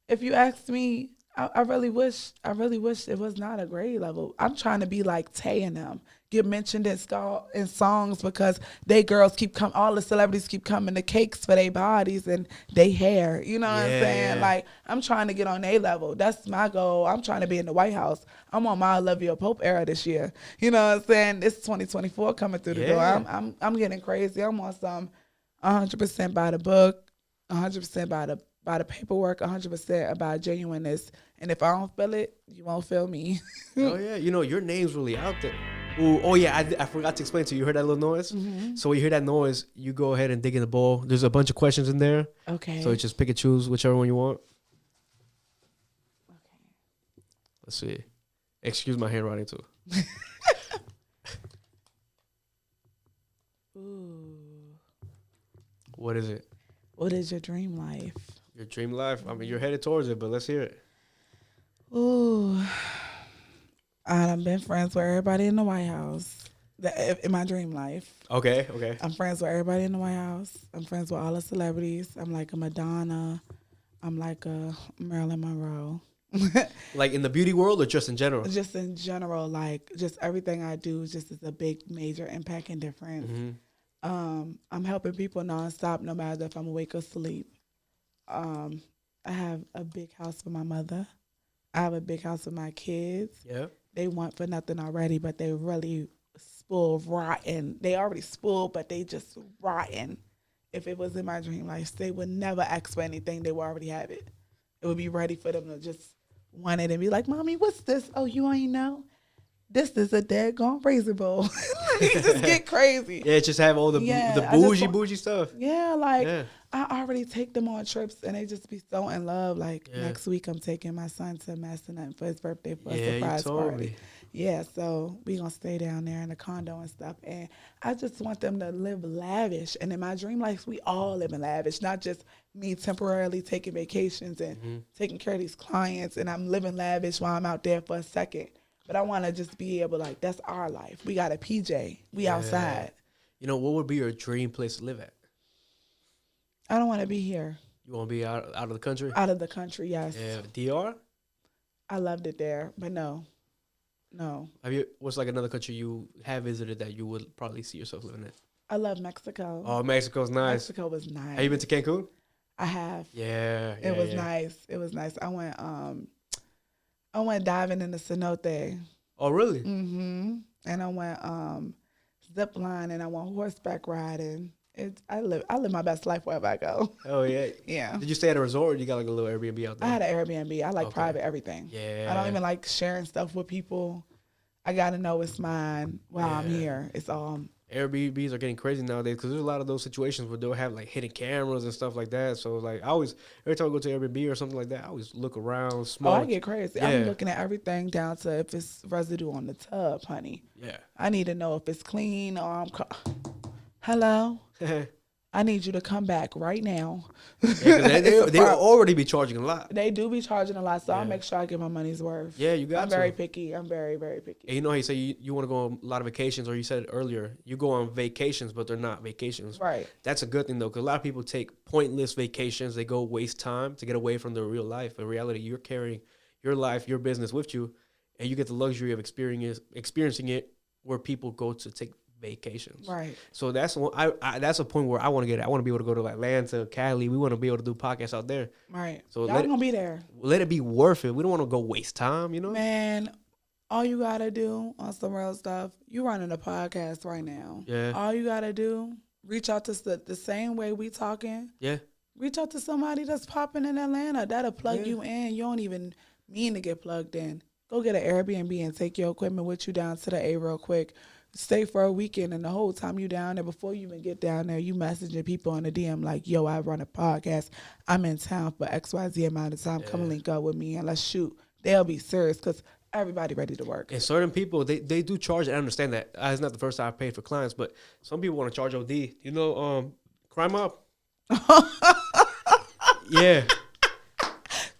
if you ask me, I really wish it was not a grade level. I'm trying to be like Tay and them, get mentioned in songs because they girls all the celebrities keep coming to Cakes for their bodies and they hair. You know what I'm saying? Like, I'm trying to get on their level. That's my goal. I'm trying to be in the White House. I'm on my Olivia Pope era this year. You know what I'm saying? It's 2024 coming through the door. I'm getting crazy. I'm on some 100% by the book. 100% by the paperwork, 100% about genuineness. And if I don't feel it, you won't feel me. Oh, yeah. You know, your name's really out there. Ooh, oh, yeah. I forgot to explain to you. You heard that little noise? Mm-hmm. So when you hear that noise, you go ahead and dig in the bowl. There's a bunch of questions in there. Okay. So you just pick and choose whichever one you want. Okay. Let's see. Excuse my handwriting, too. Ooh. What is it? What is your dream life? Your dream life. I mean, you're headed towards it, but let's hear it. Ooh, I've been friends with everybody in the White House. In my dream life. Okay, okay. I'm friends with everybody in the White House. I'm friends with all the celebrities. I'm like a Madonna. I'm like a Marilyn Monroe. Like in the beauty world or just in general? Just in general, like just everything I do just is a big, major impact and difference. Mm-hmm. I'm helping people nonstop, no matter if I'm awake or asleep. I have a big house for my mother. I have a big house for my kids. Yeah. They want for nothing already, but they really spoiled, rotten. They already spoiled, but they just rotten. If it was in my dream life, they would never ask for anything. They would already have it. It would be ready for them to just want it and be like, Mommy, what's this? Oh, you ain't know? This is a daggone razor bowl. Just get crazy. Yeah, just have all the bougie stuff. Yeah, like I already take them on trips and they just be so in love. Like next week I'm taking my son to Massanutten for his birthday for a surprise party. Yeah, so we gonna stay down there in the condo and stuff. And I just want them to live lavish. And in my dream life, we all live in lavish, not just me temporarily taking vacations and taking care of these clients. And I'm living lavish while I'm out there for a second. But I want to just be able, like, that's our life. We got a PJ. We outside. You know, what would be your dream place to live at? I don't want to be here. You want to be out of the country? Out of the country, yes. Yeah, DR? I loved it there, but no. What's like another country you have visited that you would probably see yourself living in? I love Mexico. Oh, Mexico's nice. Mexico was nice. Have you been to Cancun? I have. Yeah. It was nice. It was nice. I went diving in the cenote. Oh, really? Mm-hmm. And I went zip lining. I went horseback riding. I live my best life wherever I go. Oh, yeah. Yeah. Did you stay at a resort or you got like a little Airbnb out there? I had an Airbnb. I like private everything. Yeah. I don't even like sharing stuff with people. I got to know it's mine while I'm here. It's all. Airbnbs are getting crazy nowadays because there's a lot of those situations where they'll have like hidden cameras and stuff like that. So like every time I go to Airbnb or something like that, I always look around. I get crazy. Yeah. I'm looking at everything down to if it's residue on the tub, honey. Yeah. I need to know if it's clean or hello. I need you to come back right now. Yeah, they'll already be charging a lot. They do be charging a lot, so I'll make sure I get my money's worth. Yeah, you got I'm very picky. I'm very, very picky. And you know how you say you want to go on a lot of vacations, or you said it earlier, you go on vacations, but they're not vacations. Right. That's a good thing, though, because a lot of people take pointless vacations. They go waste time to get away from their real life. In reality, you're carrying your life, your business with you, and you get the luxury of experiencing it where people go to take vacations. Right. So that's that's a point where I want to get. I want to be able to go to Atlanta, Cali. We want to be able to do podcasts out there. Right. So y'all gonna be there. Let it be worth it. We don't want to go waste time. You know. Man, all you gotta do on some real stuff. You running a podcast right now. Yeah. All you gotta do, reach out to the same way we talking. Yeah. Reach out to somebody that's popping in Atlanta. That'll plug you in. You don't even mean to get plugged in. Go get an Airbnb and take your equipment with you down to the A real quick. Stay for a weekend, and the whole time you down there, before you even get down there, you messaging people on the DM like, yo, I run a podcast. I'm in town for XYZ amount of time. Come and link up with me and let's shoot. They'll be serious because everybody ready to work. And certain people, they do charge. I understand that. It's not the first time I've paid for clients, but some people want to charge OD. You know, Crime Up. Yeah.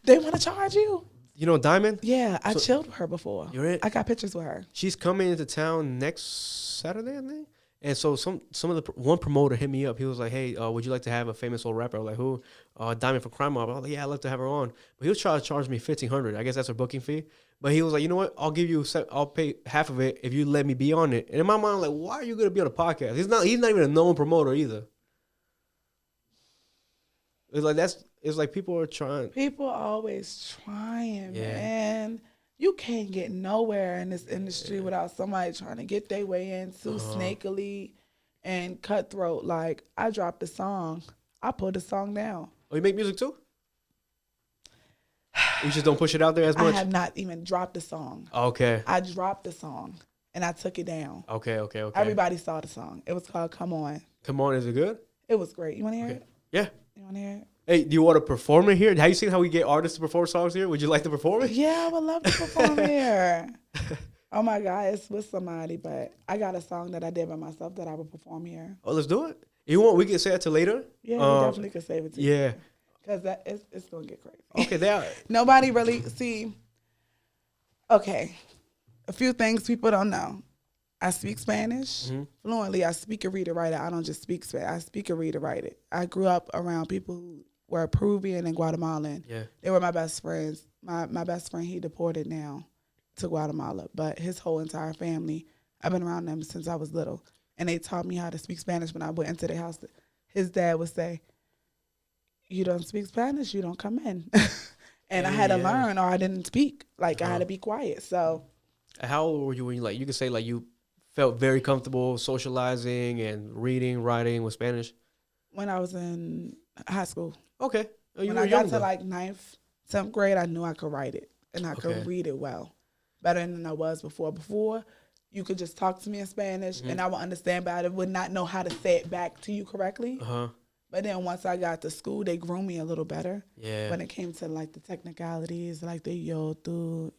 They want to charge you? You know Diamond? Yeah, I chilled with her before. You're it? I got pictures with her. She's coming into town next Saturday, I think. And so some of the one promoter hit me up. He was like, "Hey, would you like to have a famous old rapper?" I was like, "Who?" Diamond from Crime Mob. I was like, "Yeah, I'd love to have her on." But he was trying to charge me $1,500. I guess that's her booking fee. But he was like, "You know what? I'll pay half of it if you let me be on it." And in my mind, I'm like, "Why are you gonna be on a podcast?" He's not even a known promoter either. It's like people are trying. People are always trying, man. You can't get nowhere in this industry without somebody trying to get their way in too snakily and cutthroat. Like, I dropped a song. I put the song down. Oh, you make music too? You just don't push it out there as much? I have not even dropped the song. Okay. I dropped the song, and I took it down. Okay. Everybody saw the song. It was called Come On. Come On, is it good? It was great. You want to hear it? Yeah. You want to hear it? Hey, do you want to perform it here? Have you seen how we get artists to perform songs here? Would you like to perform it? Yeah, I would love to perform here. Oh my God, it's with somebody, but I got a song that I did by myself that I would perform here. Oh, let's do it. You want? We can say it till later. Yeah, we definitely could save it to you. Yeah. because it's gonna get crazy. Okay, they are. Nobody really see. Okay, a few things people don't know. I speak Spanish fluently. I speak and read and write it. I don't just speak Spanish. I speak and read and write it. I grew up around people who were Peruvian and Guatemalan. Yeah, they were my best friends. My best friend, he deported now to Guatemala, but his whole entire family, I've been around them since I was little, and they taught me how to speak Spanish. When I went into their house, his dad would say, "You don't speak Spanish, you don't come in." And I had to learn, or I didn't speak. Like I had to be quiet. So, how old were you when you could say you felt very comfortable socializing and reading, writing with Spanish? When I was in high school. Okay. Oh, when I got to 9th, 10th grade, I knew I could write it and I could read it well, better than I was before. Before, you could just talk to me in Spanish and I would understand, but I would not know how to say it back to you correctly. But then once I got to school, they groomed me a little better. Yeah. When it came to the technicalities, the yo, tu,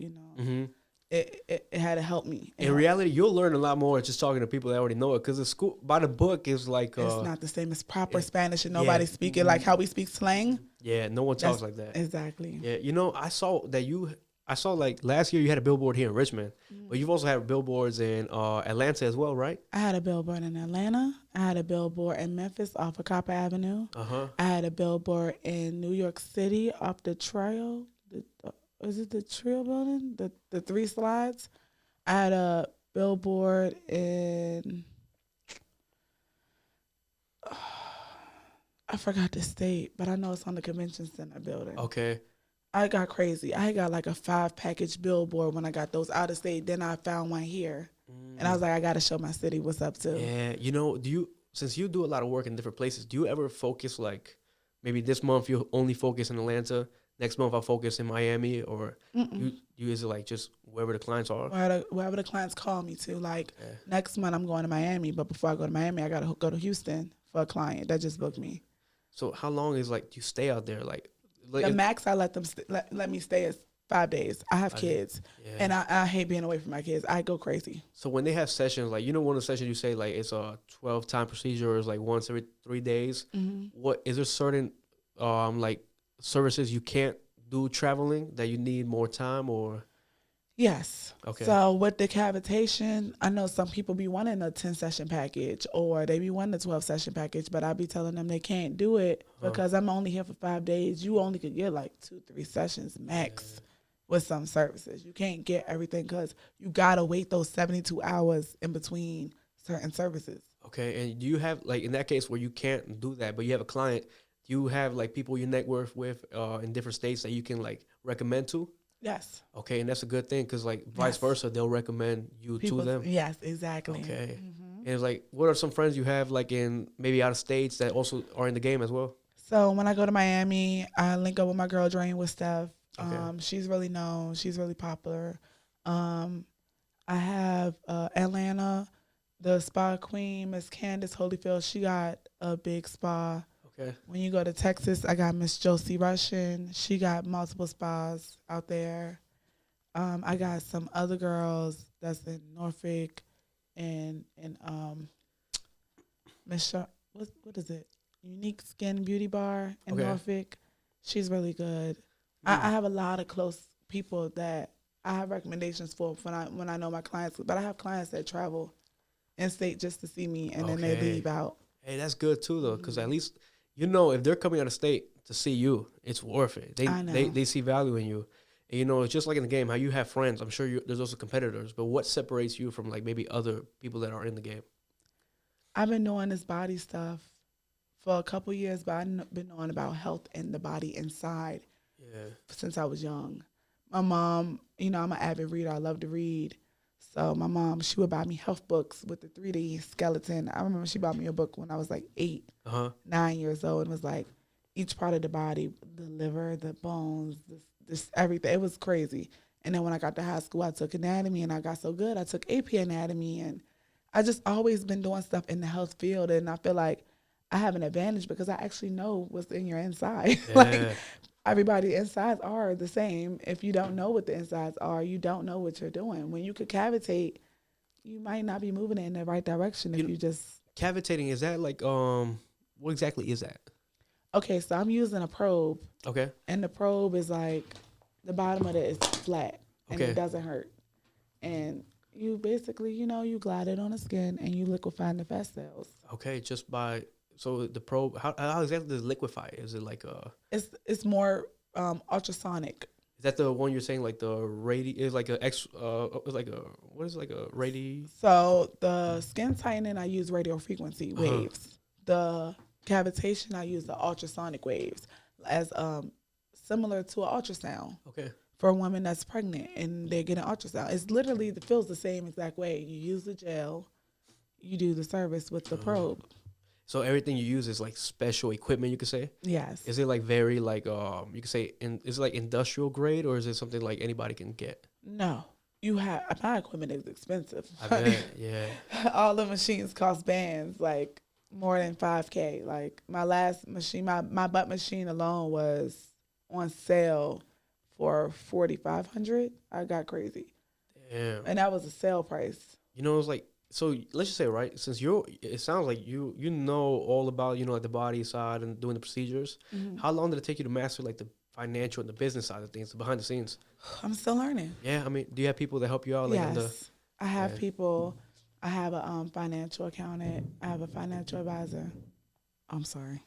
it had to help me. In reality, you'll learn a lot more just talking to people that already know it, because the school by the book is it's not the same as proper Spanish, and nobody speak it like how we speak slang. Yeah, no one talks like that. Exactly. Yeah, I saw that I saw last year you had a billboard here in Richmond, but you've also had billboards in Atlanta as well, right? I had a billboard in Atlanta. I had a billboard in Memphis off of Copper Avenue. I had a billboard in New York City off the trail. Is it the Trio building? The 3 slides. I had a billboard in I forgot the state, but I know it's on the convention center building. Okay. I got crazy. I got a 5-package billboard when I got those out of state. Then I found one here. And I was like, I got to show my city what's up too. Yeah. Since you do a lot of work in different places, do you ever focus maybe this month you only focus in Atlanta, next month I'll focus in Miami, or is it just wherever the clients are? Wherever the clients call me to. Next month I'm going to Miami, but before I go to Miami, I got to go to Houston for a client that just booked me. So how long is you stay out there? The max I let them let me stay is 5 days. I have kids, and I hate being away from my kids. I go crazy. So when they have sessions, one of the sessions you say it's a 12-time procedure, or is once every 3 days. What is there certain services you can't do traveling that you need more time, or? Yes. Okay. So with the cavitation, I know some people be wanting a 10-session package, or they be wanting a 12-session package, but I be telling them they can't do it because I'm only here for 5 days. You only could get 2-3 sessions max with some services. You can't get everything because you got to wait those 72 hours in between certain services. Okay. And do you have, in that case where you can't do that, but you have a client, do you have people you network with in different states that you can recommend to? Yes. Okay, and that's a good thing because, vice versa, they'll recommend you to them. Yes, exactly. Okay. And it's what are some friends you have, in maybe out of states that also are in the game as well? So when I go to Miami, I link up with my girl, Drain, with Steph. Okay. She's really known. She's really popular. I have Atlanta, the spa queen, Miss Candace Holyfield. She got a big spa. Okay. When you go to Texas, I got Miss Josie Russian. She got multiple spas out there. I got some other girls that's in Norfolk and Miss what is it? Unique Skin Beauty Bar in Norfolk. She's really good. I have a lot of close people that I have recommendations for when I know my clients. But I have clients that travel in state just to see me, and then they leave out. Hey, that's good too, though, because at least if they're coming out of state to see you, it's worth it. They see value in you. And, it's just like in the game, how you have friends. I'm sure there's also competitors, but what separates you from maybe other people that are in the game? I've been doing this body stuff for a couple years, but I've been knowing about health and the body inside since I was young. My mom, I'm an avid reader. I love to read. So my mom, she would buy me health books with the 3D skeleton. I remember she bought me a book when I was 8, 9 years old. And it was each part of the body, the liver, the bones, this everything. It was crazy. And then when I got to high school, I took anatomy, and I got so good. I took AP anatomy, and I just always been doing stuff in the health field. And I feel like I have an advantage because I actually know what's in your inside. Yeah. Everybody insides are the same. If you don't know what the insides are, you don't know what you're doing. When you could cavitate, you might not be moving in the right direction if you just... Cavitating, is that what exactly is that? Okay, so I'm using a probe. Okay. And the probe is like, the bottom of it is flat. And it doesn't hurt. And you basically, you glide it on the skin and you liquefy the fat cells. Okay, just by, so the probe, how exactly does it liquefy? Is it like a... It's more ultrasonic. Is that the one you're saying, like the is like a it's like a, what is it, like a So the skin tightening, I use radio frequency waves. The cavitation, I use the ultrasonic waves as similar to an ultrasound. Okay. For a woman that's pregnant and they get an ultrasound. It's literally, it feels the same exact way. You use the gel, you do the service with the probe. So everything you use is like special equipment, you could say? Yes. Is it like very like, you could say, is it like industrial grade, or is it something like anybody can get? No. My equipment is expensive. I bet, yeah. All the machines cost bands, like more than $5,000. Like my last machine, my butt machine alone was on sale for $4,500. I got crazy. Damn. And that was a sale price. It's like, so let's just say, right, since it sounds like you know all about, like the body side and doing the procedures. Mm-hmm. How long did it take you to master like the financial and the business side of things, the behind the scenes? I'm still learning. Yeah, I mean, do you have people that help you out? Like yes, I have people. I have a financial accountant. I have a financial advisor. I'm sorry.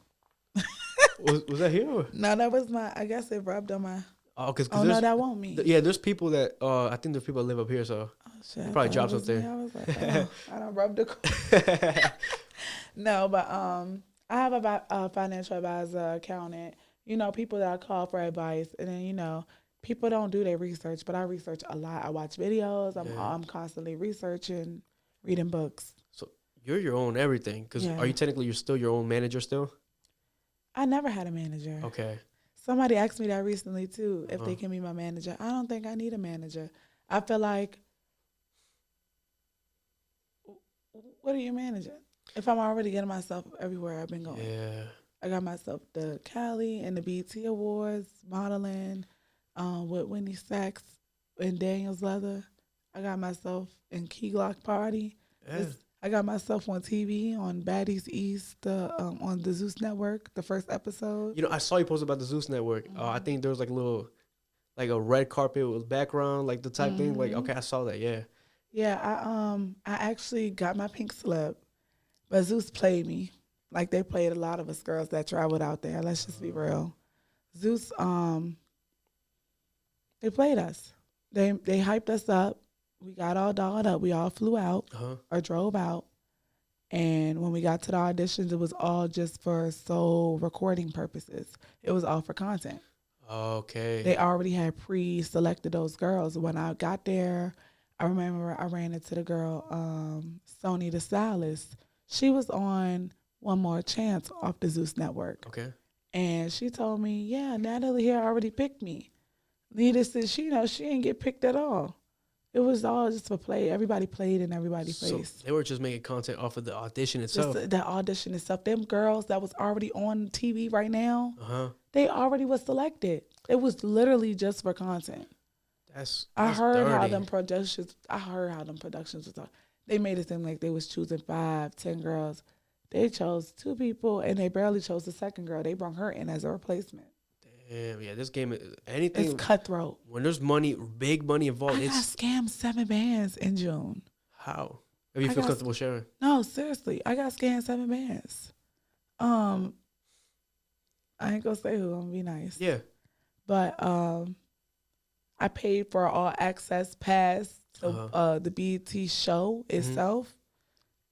was that here? No, that was I guess it rubbed on my... Oh, no, that won't me. There's people that, I think there's people that live up here, so probably jobs up there. I was like, I don't rub the... No, but I have a financial advisor, accountant, people that I call for advice. And then, people don't do their research, but I research a lot. I watch videos. I'm constantly researching, reading books. So you're your own everything. Because are you technically, you're still your own manager still? I never had a manager. Okay. Somebody asked me that recently, too, if they can be my manager. I don't think I need a manager. I feel like, what are you managing? If I'm already getting myself everywhere I've been going. Yeah. I got myself the Cali and the BT Awards, modeling with Whitney Sacks and Daniel's Leather. I got myself in Key Glock Party. Yeah. I got myself on TV on Baddies East on the Zeus Network, the first episode. I saw you post about the Zeus Network. Mm-hmm. I think there was like a red carpet with background, like the type thing. Like, okay, I saw that. Yeah. Yeah, I actually got my pink slip, but Zeus played me. Like they played a lot of us girls that traveled out there. Let's just be real. Zeus, they played us. They hyped us up. We got all dolled up. We all flew out or drove out. And when we got to the auditions, it was all just for sole recording purposes. It was all for content. Okay. They already had pre-selected those girls. When I got there, I remember I ran into the girl, Sony the stylist. She was on One More Chance off the Zeus Network. Okay. And she told me, yeah, Natalie here already picked me. Needless to say, she didn't get picked at all. It was all just for play. Everybody played and everybody faced. So they were just making content off of the audition itself. Just the audition itself. Them girls that was already on TV right now, they already was selected. It was literally just for content. That's I heard dirty. how them productions was talking. They made it seem like they was choosing 5, 10 girls. They chose 2 people and they barely chose the second girl. They brought her in as a replacement. Damn, yeah, this game is anything. It's cutthroat. When there's money, big money involved, I got scammed 7 bands in June. How? If you feel comfortable sharing? No, seriously, I got scammed 7 bands. I ain't gonna say who. I'm gonna be nice. Yeah. But I paid for all access pass to the BET show itself,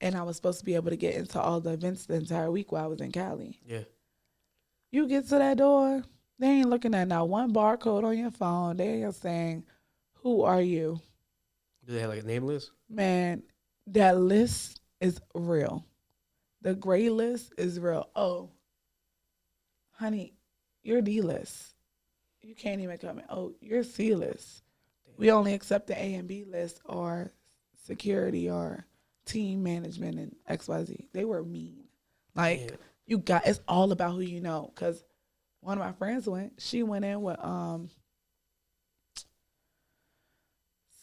and I was supposed to be able to get into all the events the entire week while I was in Cali. Yeah. You get to that door, they ain't looking at not one barcode on your phone. They are saying, "Who are you?" Do they have like a name list? Man, that list is real. The gray list is real. Oh, honey, you're D-list. You can't even come in. Oh, you're C-list. We only accept the A and B list or security or team management and XYZ. They were mean. Like, it's all about who you know. Because one of my friends she went in with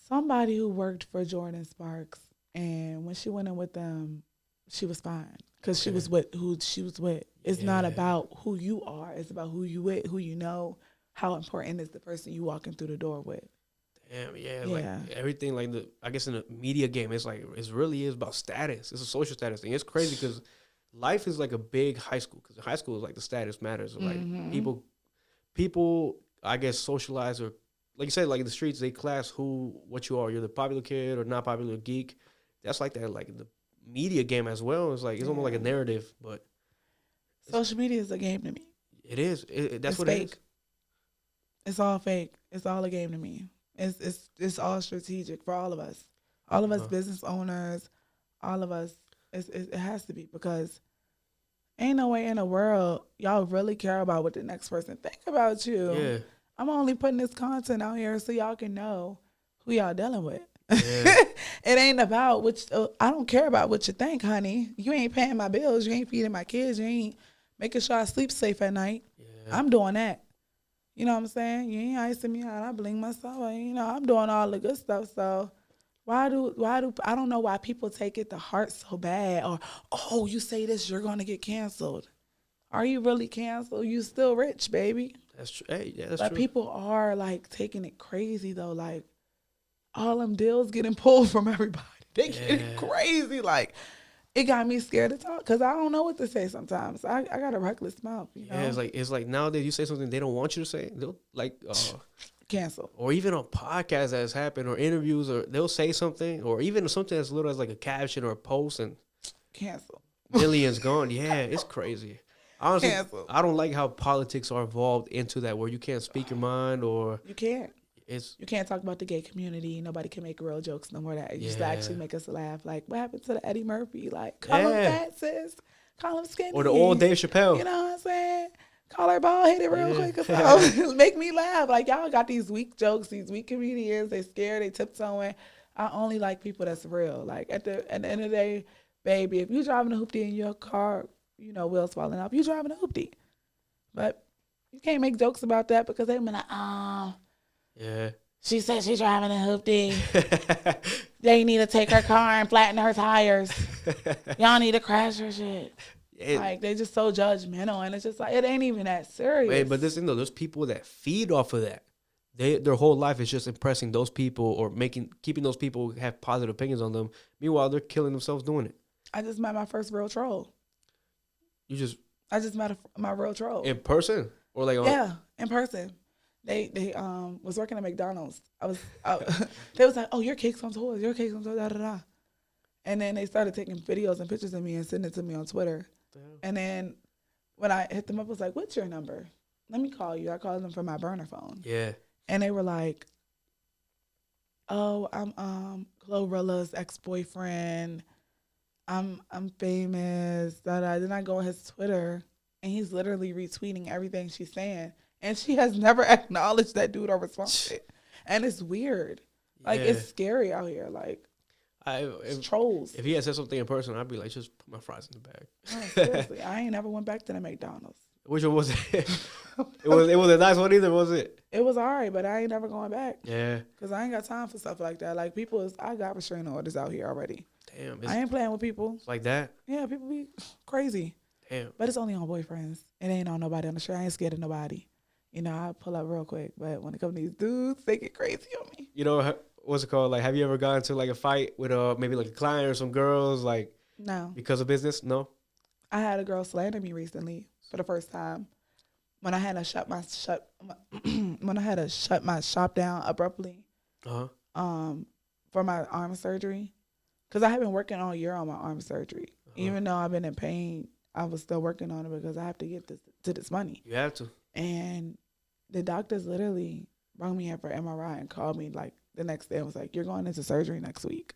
somebody who worked for Jordan Sparks. And when she went in with them, she was fine. Because she was with who she was with. It's not about who you are. It's about who you with, who you know. How important is the person you walking through the door with? Damn, like everything, like I guess in the media game, it's like it really is about status. It's a social status thing. It's crazy because life is like a big high school, because high school is like the status matters. Like people, I guess, socialize, or like you said, like in the streets, they class what you are. You're the popular kid or not popular geek. That's like that, like the media game as well. It's like it's almost like a narrative, but social media is a game to me. It is. That's it's what fake. It is. It's all fake. It's all a game to me. It's all strategic for all of us. All of us business owners, all of us. It has to be, because ain't no way in the world y'all really care about what the next person think about you. Yeah. I'm only putting this content out here so y'all can know who y'all dealing with. Yeah. It ain't about which. I don't care about what you think, honey. You ain't paying my bills. You ain't feeding my kids. You ain't making sure I sleep safe at night. Yeah. I'm doing that. You know what I'm saying? You ain't icing me out. I bling myself. I'm doing all the good stuff. So why do I don't know why people take it to heart so bad, or, oh, you say this, you're going to get canceled. Are you really canceled? You still rich, baby. That's true. Hey, yeah, that's true. But people are like taking it crazy though. Like all them deals getting pulled from everybody. They getting crazy. Like, it got me scared to talk because I don't know what to say sometimes. I got a reckless mouth, you know? Yeah, it's like nowadays you say something they don't want you to say, they'll like cancel. Or even on podcasts that has happened, or interviews, or they'll say something, or even something as little as like a caption or a post, and cancel. Millions gone. Yeah, it's crazy. Honestly, cancel. I don't like how politics are involved into that, where you can't speak your mind, or you can't. You can't talk about the gay community. Nobody can make real jokes no more. That used to actually make us laugh. Like, what happened to the Eddie Murphy? Like, call him fat, sis. Call him skinny. Or the old Dave Chappelle. You know what I'm saying? Call her bald headed real quick. So make me laugh. Like, y'all got these weak jokes, these weak comedians. They scared. They tiptoeing. I only like people that's real. Like, at the end of the day, baby, if you driving a hoopty in your car, you know, wheels falling off, you driving a hoopty. But you can't make jokes about that because they be like, yeah. She said she's driving a hoopty. They need to take her car and flatten her tires. Y'all need to crash her shit. Like, they just so judgmental, and it's just like, it ain't even that serious. Wait, but this thing though, there's people that feed off of that. Their whole life is just impressing those people, or keeping those people have positive opinions on them. Meanwhile, they're killing themselves doing it. I just met my first real troll. I just met my real troll. In person? Or like in person. They was working at McDonald's. They was like, oh, your cake's on tour, da da da. And then they started taking videos and pictures of me and sending it to me on Twitter. Damn. And then when I hit them up, I was like, what's your number? Let me call you. I called them from my burner phone. Yeah. And they were like, oh, I'm Glorilla's ex-boyfriend. I'm famous. Da da. Then I go on his Twitter, and he's literally retweeting everything she's saying. And she has never acknowledged that dude or responded. And it's weird. Like, it's scary out here. Like, it's trolls. If he had said something in person, I'd be like, just put my fries in the bag. No, seriously. I ain't never went back to the McDonald's. Which one was it? it was a nice one either, was it? It was all right, but I ain't never going back. Yeah. Because I ain't got time for stuff like that. Like, I got restraining orders out here already. Damn. I ain't playing with people. Like that? Yeah, people be crazy. Damn. But it's only on boyfriends. It ain't on nobody on the street. I ain't scared of nobody. You know, I pull up real quick, but when it comes to these dudes, they get crazy on me. You know, what's it called? Like, have you ever gotten into like a fight with maybe like a client or some girls, like, no, because of business? No. I had a girl slander me recently for the first time when I had to shut my shop down abruptly. For my arm surgery, because I have been working all year on my arm surgery, even though I've been in pain. I was still working on it because I have to get this money. You have to. And the doctors literally brought me in for MRI and called me like the next day and was like, you're going into surgery next week.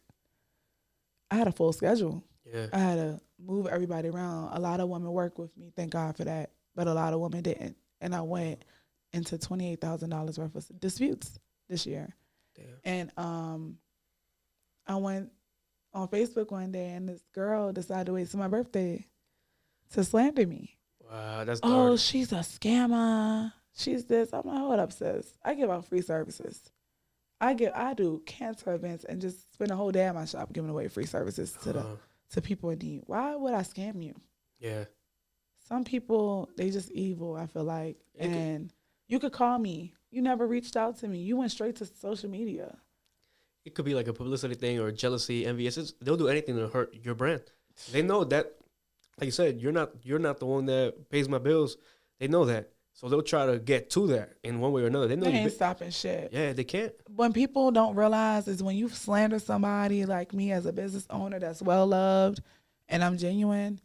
I had a full schedule. Yeah. I had to move everybody around. A lot of women work with me, thank God for that. But a lot of women didn't. And I went into $28,000 worth of disputes this year. Damn. And I went on Facebook one day, and this girl decided to wait till my birthday to slander me. Wow, that's dark. Oh, she's a scammer. She's this. I'm like, hold up, sis. I give out free services. I do cancer events and just spend a whole day at my shop giving away free services to people in need. Why would I scam you? Yeah. some people, they just evil, I feel like. And you could call me. You never reached out to me. You went straight to social media. It could be like a publicity thing or jealousy, envy. They'll do anything to hurt your brand. They know that, like you said, you're not the one that pays my bills. They know that. So they'll try to get to that in one way or another. They know they ain't stopping shit. Yeah, they can't. When people don't realize is when you slander somebody like me as a business owner that's well-loved and I'm genuine,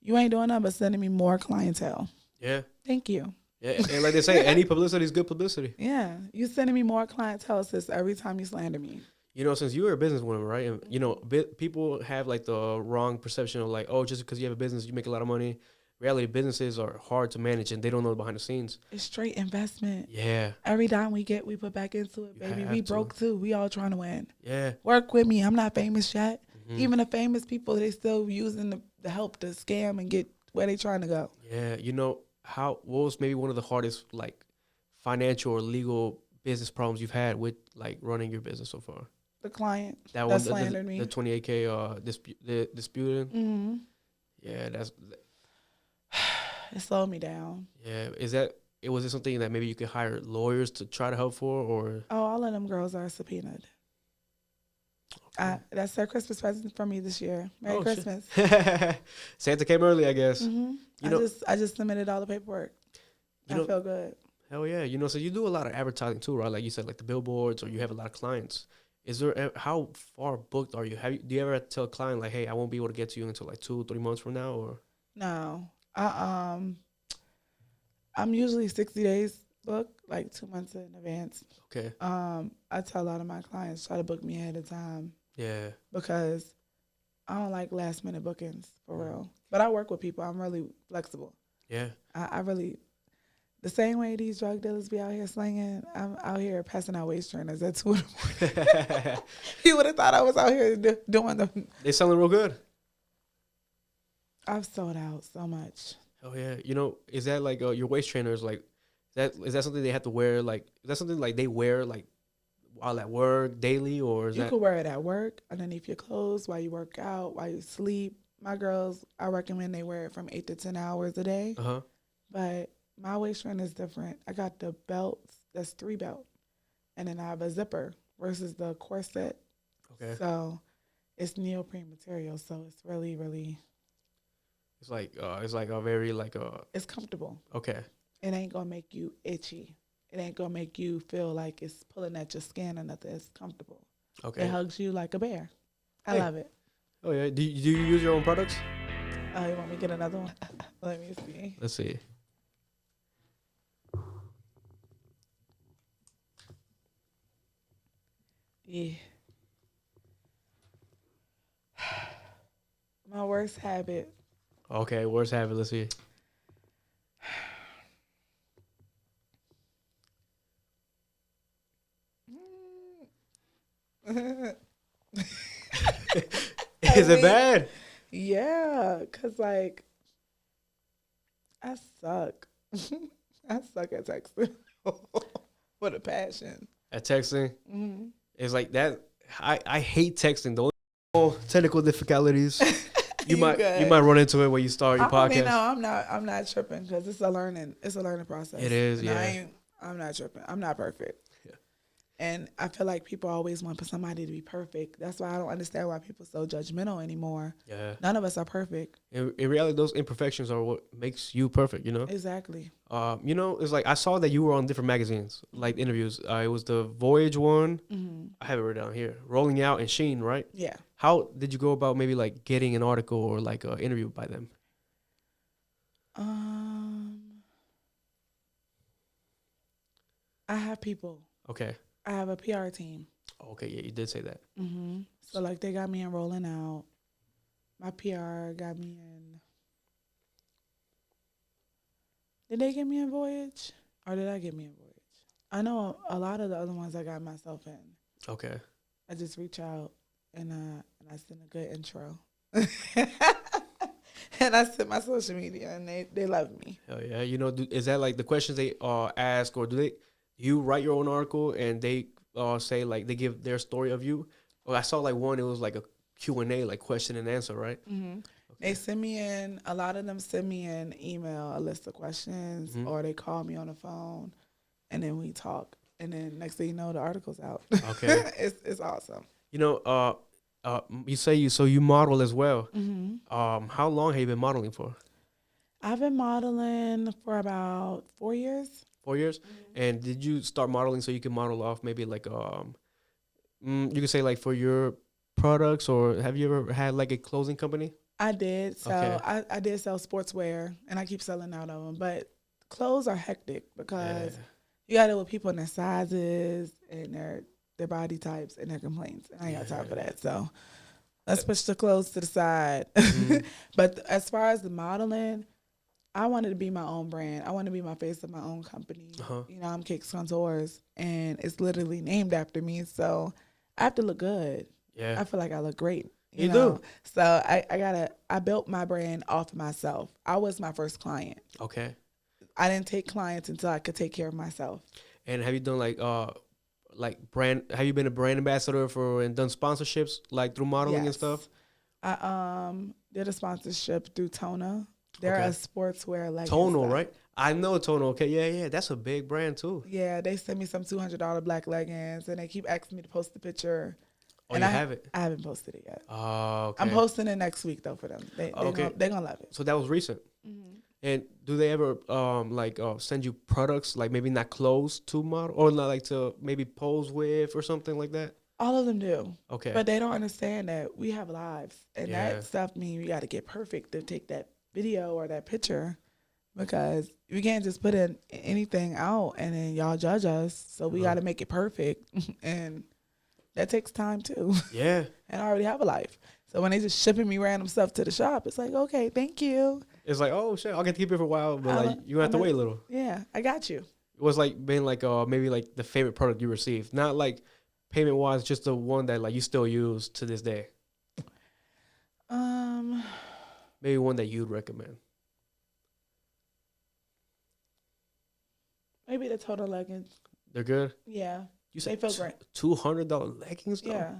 you ain't doing nothing but sending me more clientele. Yeah. Thank you. Yeah, and like they say, any publicity is good publicity. Yeah, you sending me more clientele, sis, every time you slander me. You know, since you're a businesswoman, right? And, you know, people have like the wrong perception of like, oh, just because you have a business, you make a lot of money. Reality, businesses are hard to manage and they don't know behind the scenes. It's straight investment. Yeah. Every dime we get, we put back into it, baby. We broke too. We all trying to win. Yeah. Work with me. I'm not famous yet. Mm-hmm. Even the famous people, they still using the help to scam and get where they trying to go. Yeah. You know, what was maybe one of the hardest like financial or legal business problems you've had with like running your business so far? The client that one slandered me. The 28K disputing. Mm-hmm. Yeah, it slowed me down. Yeah, was it something that maybe you could hire lawyers to try to help for, or? Oh, all of them girls are subpoenaed. Okay. That's their Christmas present for me this year. Merry Christmas. Santa came early, I guess. Mm-hmm. I just submitted all the paperwork. I feel good. Hell yeah. You know, so you do a lot of advertising too, right? Like you said, like the billboards, or you have a lot of clients. How far booked are you? Do you ever tell a client like, hey, I won't be able to get to you until like 2-3 months from now, or? No. I'm usually 60 days booked, like 2 months in advance. Okay. I tell a lot of my clients, try to book me ahead of time. Yeah. Because I don't like last minute bookings, for real. But I work with people. I'm really flexible. Yeah. I really, the same way these drug dealers be out here slanging, I'm out here passing out waist trainers at 2 in the morning. You would have thought I was out here doing them. They selling real good. I've sold out so much. Oh yeah. You know, is that like your waist trainers, like, is that something they have to wear? Like, is that something like they wear like while at work daily, or is you could wear it at work, underneath your clothes, while you work out, while you sleep. My girls, I recommend they wear it from 8 to 10 hours a day. Uh-huh. But my waist trainer is different. I got the belts, that's 3 belt. And then I have a zipper versus the corset. Okay. So it's neoprene material, so it's really, really. It's like a very like it's comfortable. Okay. It ain't gonna make you itchy. It ain't gonna make you feel like it's pulling at your skin or nothing. It's comfortable. Okay. It hugs you like a bear. I love it. Oh yeah. Do you use your own products? Oh, you want me to get another one? Let me see. Let's see. Yeah. My worst habit. Okay, worst habit. Let's see. Is it bad? Yeah, cause like I suck. I suck at texting with a passion. At texting, Mm-hmm. It's like that. I hate texting. The only technical difficulties. You might run into it when you start your podcast. No, I'm not tripping because it's a learning process. It is, and yeah. I'm not tripping. I'm not perfect. Yeah. And I feel like people always want somebody to be perfect. That's why I don't understand why people are so judgmental anymore. Yeah. None of us are perfect. In reality, those imperfections are what makes you perfect, you know? Exactly. You know, it's like I saw that you were on different magazines, like interviews. It was the Voyage one. Mm-hmm. I have it written down here. Rolling Out and Sheen, right? Yeah. How did you go about maybe like getting an article or like an interview by them? I have people. Okay. I have a PR team. Okay, yeah, you did say that. Mm-hmm. So like they got me in Rolling Out. My PR got me in. Did they get me in Voyage? Or did I get me in Voyage? I know a lot of the other ones I got myself in. Okay. I just reach out and I send a good intro. And I send my social media and they love me. Hell yeah. You know, is that like the questions they ask, or do you write your own article and they say like they give their story of you? Or I saw like one, it was like a Q&A, like question and answer, right? Mm-hmm. They send me in, a lot of them send me an email, a list of questions, or they call me on the phone, and then we talk. And then next thing you know, the article's out. Okay. It's awesome. You know, you say you model as well. Mm-hmm. How long have you been modeling for? I've been modeling for about 4 years. 4 years? Mm-hmm. And did you start modeling so you can model off maybe like you could say like for your products, or have you ever had like a clothing company? I did. So Okay. I did sell sportswear, and I keep selling out of them. But clothes are hectic because you got to deal with people in their sizes and their body types and their complaints. And I ain't got time for that. So let's push the clothes to the side. Mm-hmm. But as far as the modeling, I wanted to be my own brand. I want to be my face of my own company. You know, I'm Kakes Contours, and it's literally named after me. So I have to look good. Yeah. I feel like I look great. You know? Do. So I built my brand off of myself. I was my first client. Okay. I didn't take clients until I could take care of myself. And have you done like brand? Have you been a brand ambassador for and done sponsorships like through modeling and stuff? I did a sponsorship through Tona. They're a sportswear leggings. Tonal, right? I know Tonal. Okay, yeah, that's a big brand too. Yeah, they sent me some $200 black leggings, and they keep asking me to post the picture. Oh, and you have it? I haven't posted it yet. Oh, okay. I'm posting it next week though for them. They're gonna love it. So that was recent. Mm-hmm. And do they ever send you products, like maybe not clothes to model, or not like to maybe pose with or something like that? All of them do. Okay. But they don't understand that we have lives, and that stuff means we got to get perfect to take that video or that picture, because we can't just put in anything out and then y'all judge us. So we got to make it perfect, and that takes time too. Yeah. And I already have a life. So when they just shipping me random stuff to the shop, it's like, okay, thank you. It's like, oh shit, I'll get to keep it for a while, but like you have to wait a little. Yeah, I got you. It was like being like maybe like the favorite product you received, not like payment wise, just the one that like you still use to this day. Maybe one that you'd recommend. Maybe the Total leggings. They're good? Yeah. You say they feel great. $200 leggings though? Yeah.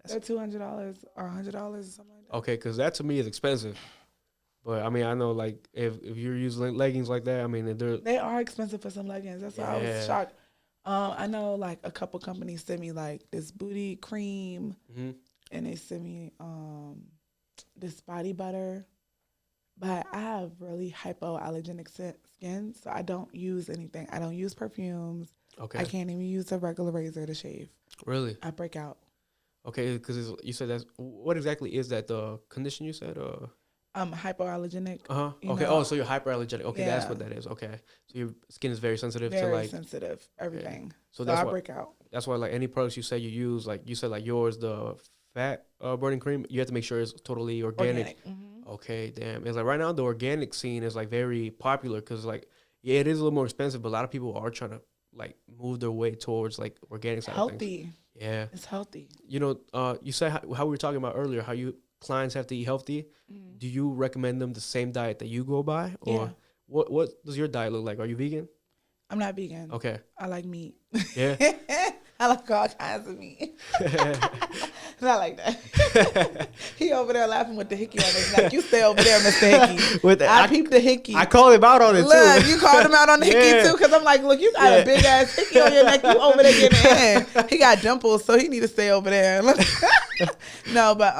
They're $200 or $100 or something like that. Okay, because that to me is expensive. But I mean, I know like if you're using leggings like that, I mean, they are expensive for some leggings. That's why I was shocked. I know like a couple companies send me like this booty cream, and they send me this body butter. But I have really hypoallergenic skin, so I don't use anything. I don't use perfumes. Okay. I can't even use a regular razor to shave. Really? I break out. Okay, because you said that's what exactly is that the condition you said? Hypoallergenic. Okay. Oh, so you're hyperallergenic. Okay, that's what that is. Okay, so your skin is very sensitive to like. Very sensitive. Everything. Yeah. So that's I why, break out. That's why like any products you say you use, like you said like yours, the fat burning cream, you have to make sure it's totally organic. Mm-hmm. Okay, damn. It's like right now the organic scene is like very popular because like it is a little more expensive, but a lot of people are trying to like move their way towards like organic side healthy. Of things. Yeah, it's healthy. You know, you said how we were talking about earlier, how you clients have to eat healthy. Mm. Do you recommend them the same diet that you go by, or what does your diet look like? Are you vegan? I'm not vegan. Okay. I like meat. Yeah. I like all kinds of meat. Not like that. He over there laughing with the hickey on his neck. You stay over there, Mr. Hickey. I peeped the hickey. I called him out on it, too. Look, you called him out on the hickey, too, because I'm like, look, you got a big-ass hickey on your neck. You over there getting in. He got dimples, so he need to stay over there. No, but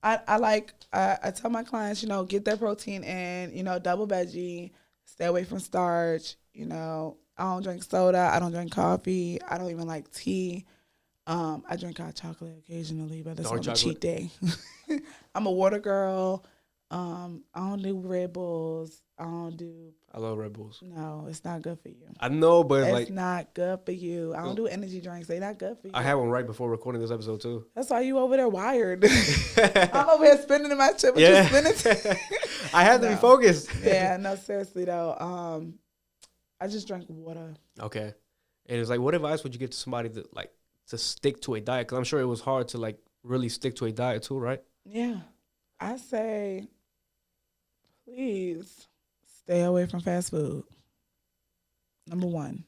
I tell my clients, you know, get their protein in, you know, double veggie, stay away from starch, you know. I don't drink soda. I don't drink coffee. I don't even like tea. I drink hot chocolate occasionally, but it's on a cheat day. I'm a water girl. I don't do Red Bulls. I love Red Bulls. No, it's not good for you. I know, but it's not good for you. I don't do energy drinks. They're not good for you. I had one right before recording this episode too. That's why you over there wired. I'm over here spinning in my chip, but you spinning. I have to be focused. Yeah, no, seriously though. I just drank water. Okay. And it's like, what advice would you give to somebody that like to stick to a diet? Because I'm sure it was hard to like really stick to a diet too, right? Yeah. I say, please stay away from fast food. Number one.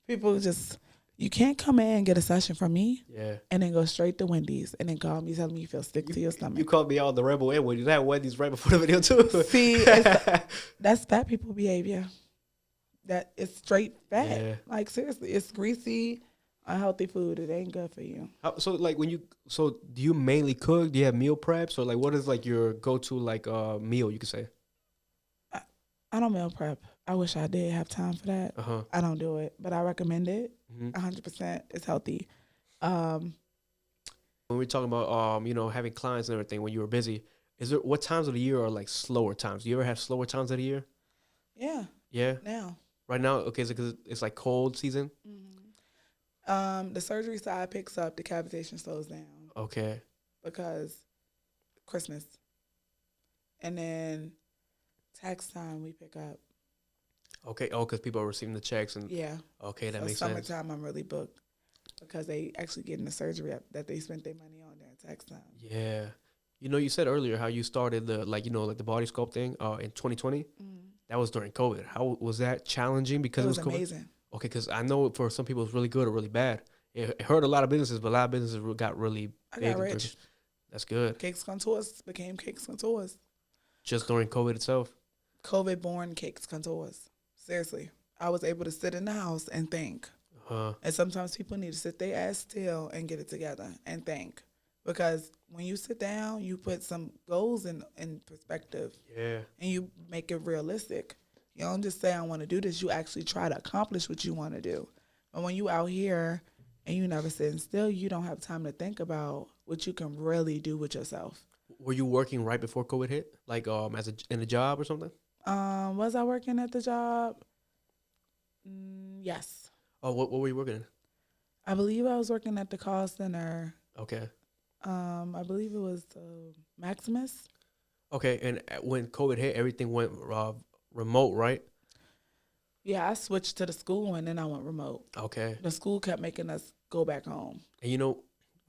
People just You can't come in and get a session from me, Yeah, and then go straight to Wendy's and then call me telling me you feel sick to your stomach. You called me out the rebel and Wendy's. I had Wendy's right before the video too. See, that's fat people behavior. That it's straight fat. Yeah. Like seriously, it's greasy, unhealthy food. It ain't good for you. So like do you mainly cook? Do you have meal preps, or like what is like your go-to like meal you could say? I don't meal prep. I wish I did have time for that. I don't do it, but I recommend it. 100%. It's healthy. When we're talking about having clients and everything when you were busy, what times of the year are like slower times? Do you ever have slower times of the year? Yeah. Yeah. Now. Right now, okay, is it because it's like cold season? The surgery side picks up, the cavitation slows down. Okay. Because Christmas. And then tax time we pick up. Okay. Oh, because people are receiving the checks and yeah. Okay, that makes sense. Summertime I'm really booked because they actually getting the surgery up that they spent their money on during tax time. Yeah. You said earlier how you started the the body sculpting in 2020. That was during COVID. How was that challenging? Because it was COVID? Amazing. Okay, because I know for some people it's really good or really bad. It hurt a lot of businesses, but a lot of businesses got really big. I got rich. That's good. Cakes Contours became Cakes Contours. Just during COVID itself? COVID-born Cakes Contours. Seriously. I was able to sit in the house and think. And sometimes people need to sit their ass still and get it together and think. Because when you sit down, you put some goals in perspective. Yeah. And you make it realistic. You don't just say, I want to do this. You actually try to accomplish what you want to do. But when you out here and you never sitting still, you don't have time to think about what you can really do with yourself. Were you working right before COVID hit? Like in a job or something? Was I working at the job? Yes. Oh, what were you working in? I believe I was working at the call center. Okay. I believe it was Maximus. Okay, and when COVID hit, everything went remote, right? Yeah, I switched to the school and then I went remote. Okay. The school kept making us go back home. And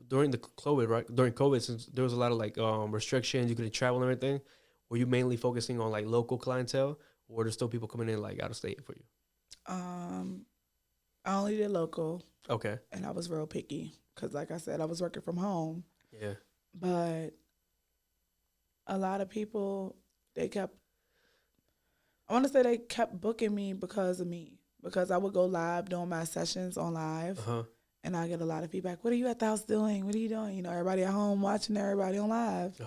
during the COVID, right? During COVID, since there was a lot of restrictions, you couldn't travel and everything. Were you mainly focusing on like local clientele, or were there still people coming in like out of state for you? I only did local. Okay. And I was real picky because, like I said, I was working from home. Yeah. But a lot of people, they kept booking me because of me. Because I would go live doing my sessions on live. And I get a lot of feedback. What are you at the house doing? What are you doing? Everybody at home watching everybody on live.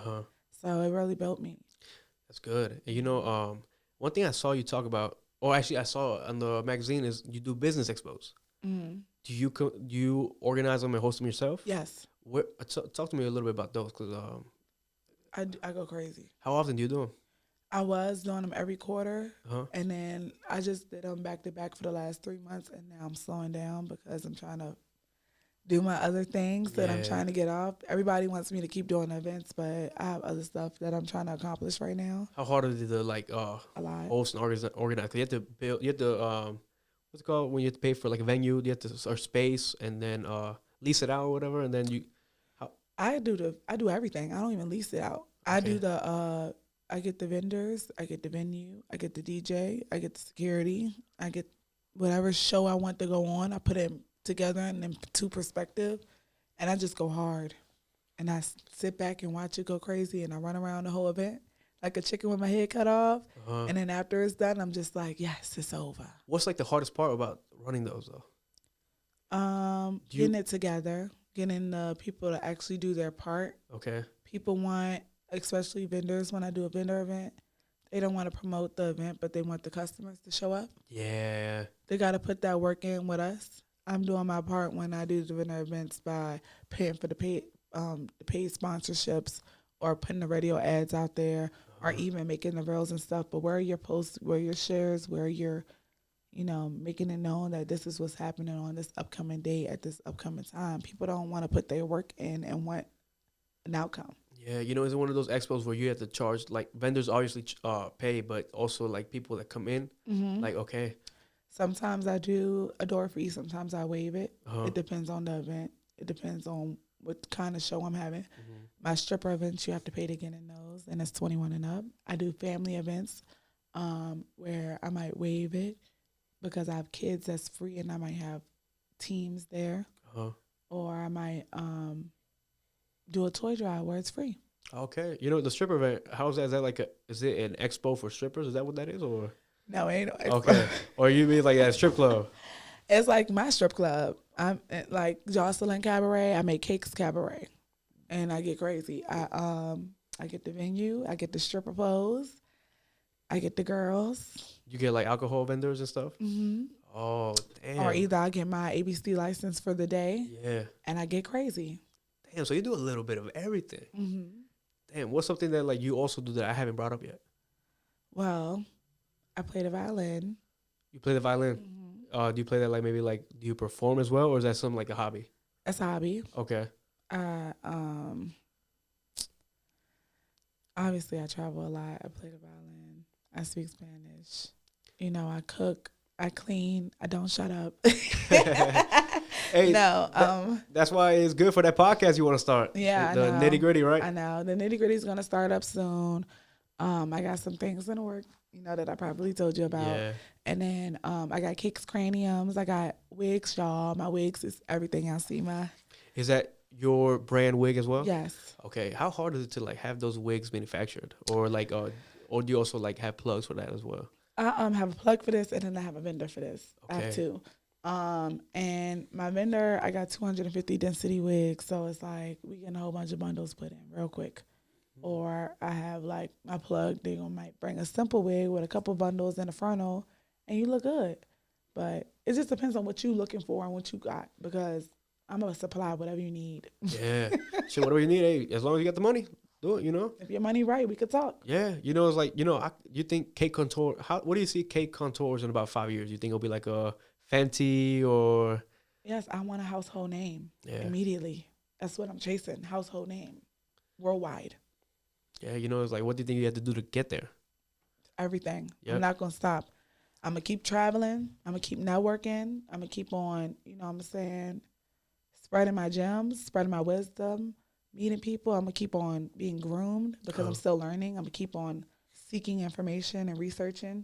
So it really built me. That's good. And one thing I saw you talk about, or actually I saw on the magazine, is you do business expos. Do you organize them and host them yourself? Yes. Talk to me a little bit about those, because I go crazy. How often do you do them? I was doing them every quarter, and then I just did them back to back for the last 3 months, and now I'm slowing down because I'm trying to do my other things that I'm trying to get off. Everybody wants me to keep doing events, but I have other stuff that I'm trying to accomplish right now. How hard is it to host and organize? 'Cause you have to build. You have to what's it called when you have to pay for like a venue? You have to or space and then lease it out or whatever, and then you. I do everything. I don't even lease it out. Okay. I do I get the vendors, I get the venue, I get the DJ, I get the security, I get whatever show I want to go on. I put it together and into perspective, and I just go hard. And I sit back and watch it go crazy, and I run around the whole event like a chicken with my head cut off. And then after it's done, I'm just like, yes, it's over. What's like the hardest part about running those though? Getting it together, getting the people to actually do their part. Okay. People want, especially vendors, when I do a vendor event, they don't want to promote the event, but they want the customers to show up. Yeah. They got to put that work in with us. I'm doing my part when I do the vendor events by paying for the paid sponsorships or putting the radio ads out there or even making the reels and stuff. But where are your posts, where are your shares, where you're, making it known that this is what's happening on this upcoming day at this upcoming time. People don't want to put their work in and want an outcome. Yeah, is it one of those expos where you have to charge, like vendors obviously pay, but also like people that come in, like, okay. Sometimes I do a door fee. Sometimes I waive it. It depends on the event. It depends on what kind of show I'm having. My stripper events, you have to pay to get in those, and it's 21 and up. I do family events where I might waive it because I have kids that's free, and I might have teams there, or I might do a toy drive where it's free. Okay, you know the stripper event. How's that? Is that like is it an expo for strippers? Is that what that is, or no, it ain't no expo. Okay, or you mean like a strip club? It's like my strip club. I'm like Jocelyn Cabaret. I make Cakes Cabaret, and I get crazy. I get the venue. I get the stripper pose. I get the girls. You get like alcohol vendors and stuff. Mm-hmm. Oh, damn. Or either I get my ABC license for the day. Yeah. And I get crazy. Damn. So you do a little bit of everything. Mm-hmm. Damn. What's something that like you also do that I haven't brought up yet? Well, I play the violin. You play the violin. Mm-hmm. Do you play that like maybe like do you perform as well, or is that something like a hobby? It's a hobby. Okay. Obviously I travel a lot. I play the violin. I speak Spanish. You know, I cook. I clean. I don't shut up. Hey, no. That's why it's good for that podcast you want to start. Yeah, the nitty gritty, right? I know the nitty gritty is gonna start up soon. I got some things in the work, you know, that I probably told you about. Yeah. And then I got Cakes craniums. I got wigs, y'all. My wigs is everything y'all see. Is that your brand wig as well? Yes. Okay. How hard is it to like have those wigs manufactured, or like, or do you also like have plugs for that as well? I have a plug for this, and then I have a vendor for this. Okay. I have two. And my vendor, I got 250 density wigs, so it's like we get a whole bunch of bundles put in real quick. Or I have like my plug, they might bring a simple wig with a couple bundles and a frontal, and you look good. But it just depends on what you looking for and what you got, because I'm gonna supply whatever you need. Yeah, shit, whatever you need, hey, as long as you got the money, do it. You know, if your money right, we could talk. Yeah, you know, it's like, you know, you think cake contour? What do you see cake contours in about 5 years? You think it'll be like a Fenty or? Yes, I want a household name immediately. That's what I'm chasing. Household name, worldwide. Yeah, you know, it's like, what do you think you have to do to get there? Everything. Yep. I'm not gonna stop. I'm gonna keep traveling. I'm gonna keep networking. I'm gonna keep on, you know what I'm saying, spreading my gems, spreading my wisdom, meeting people. I'm gonna keep on being groomed because I'm still learning. I'm gonna keep on seeking information and researching,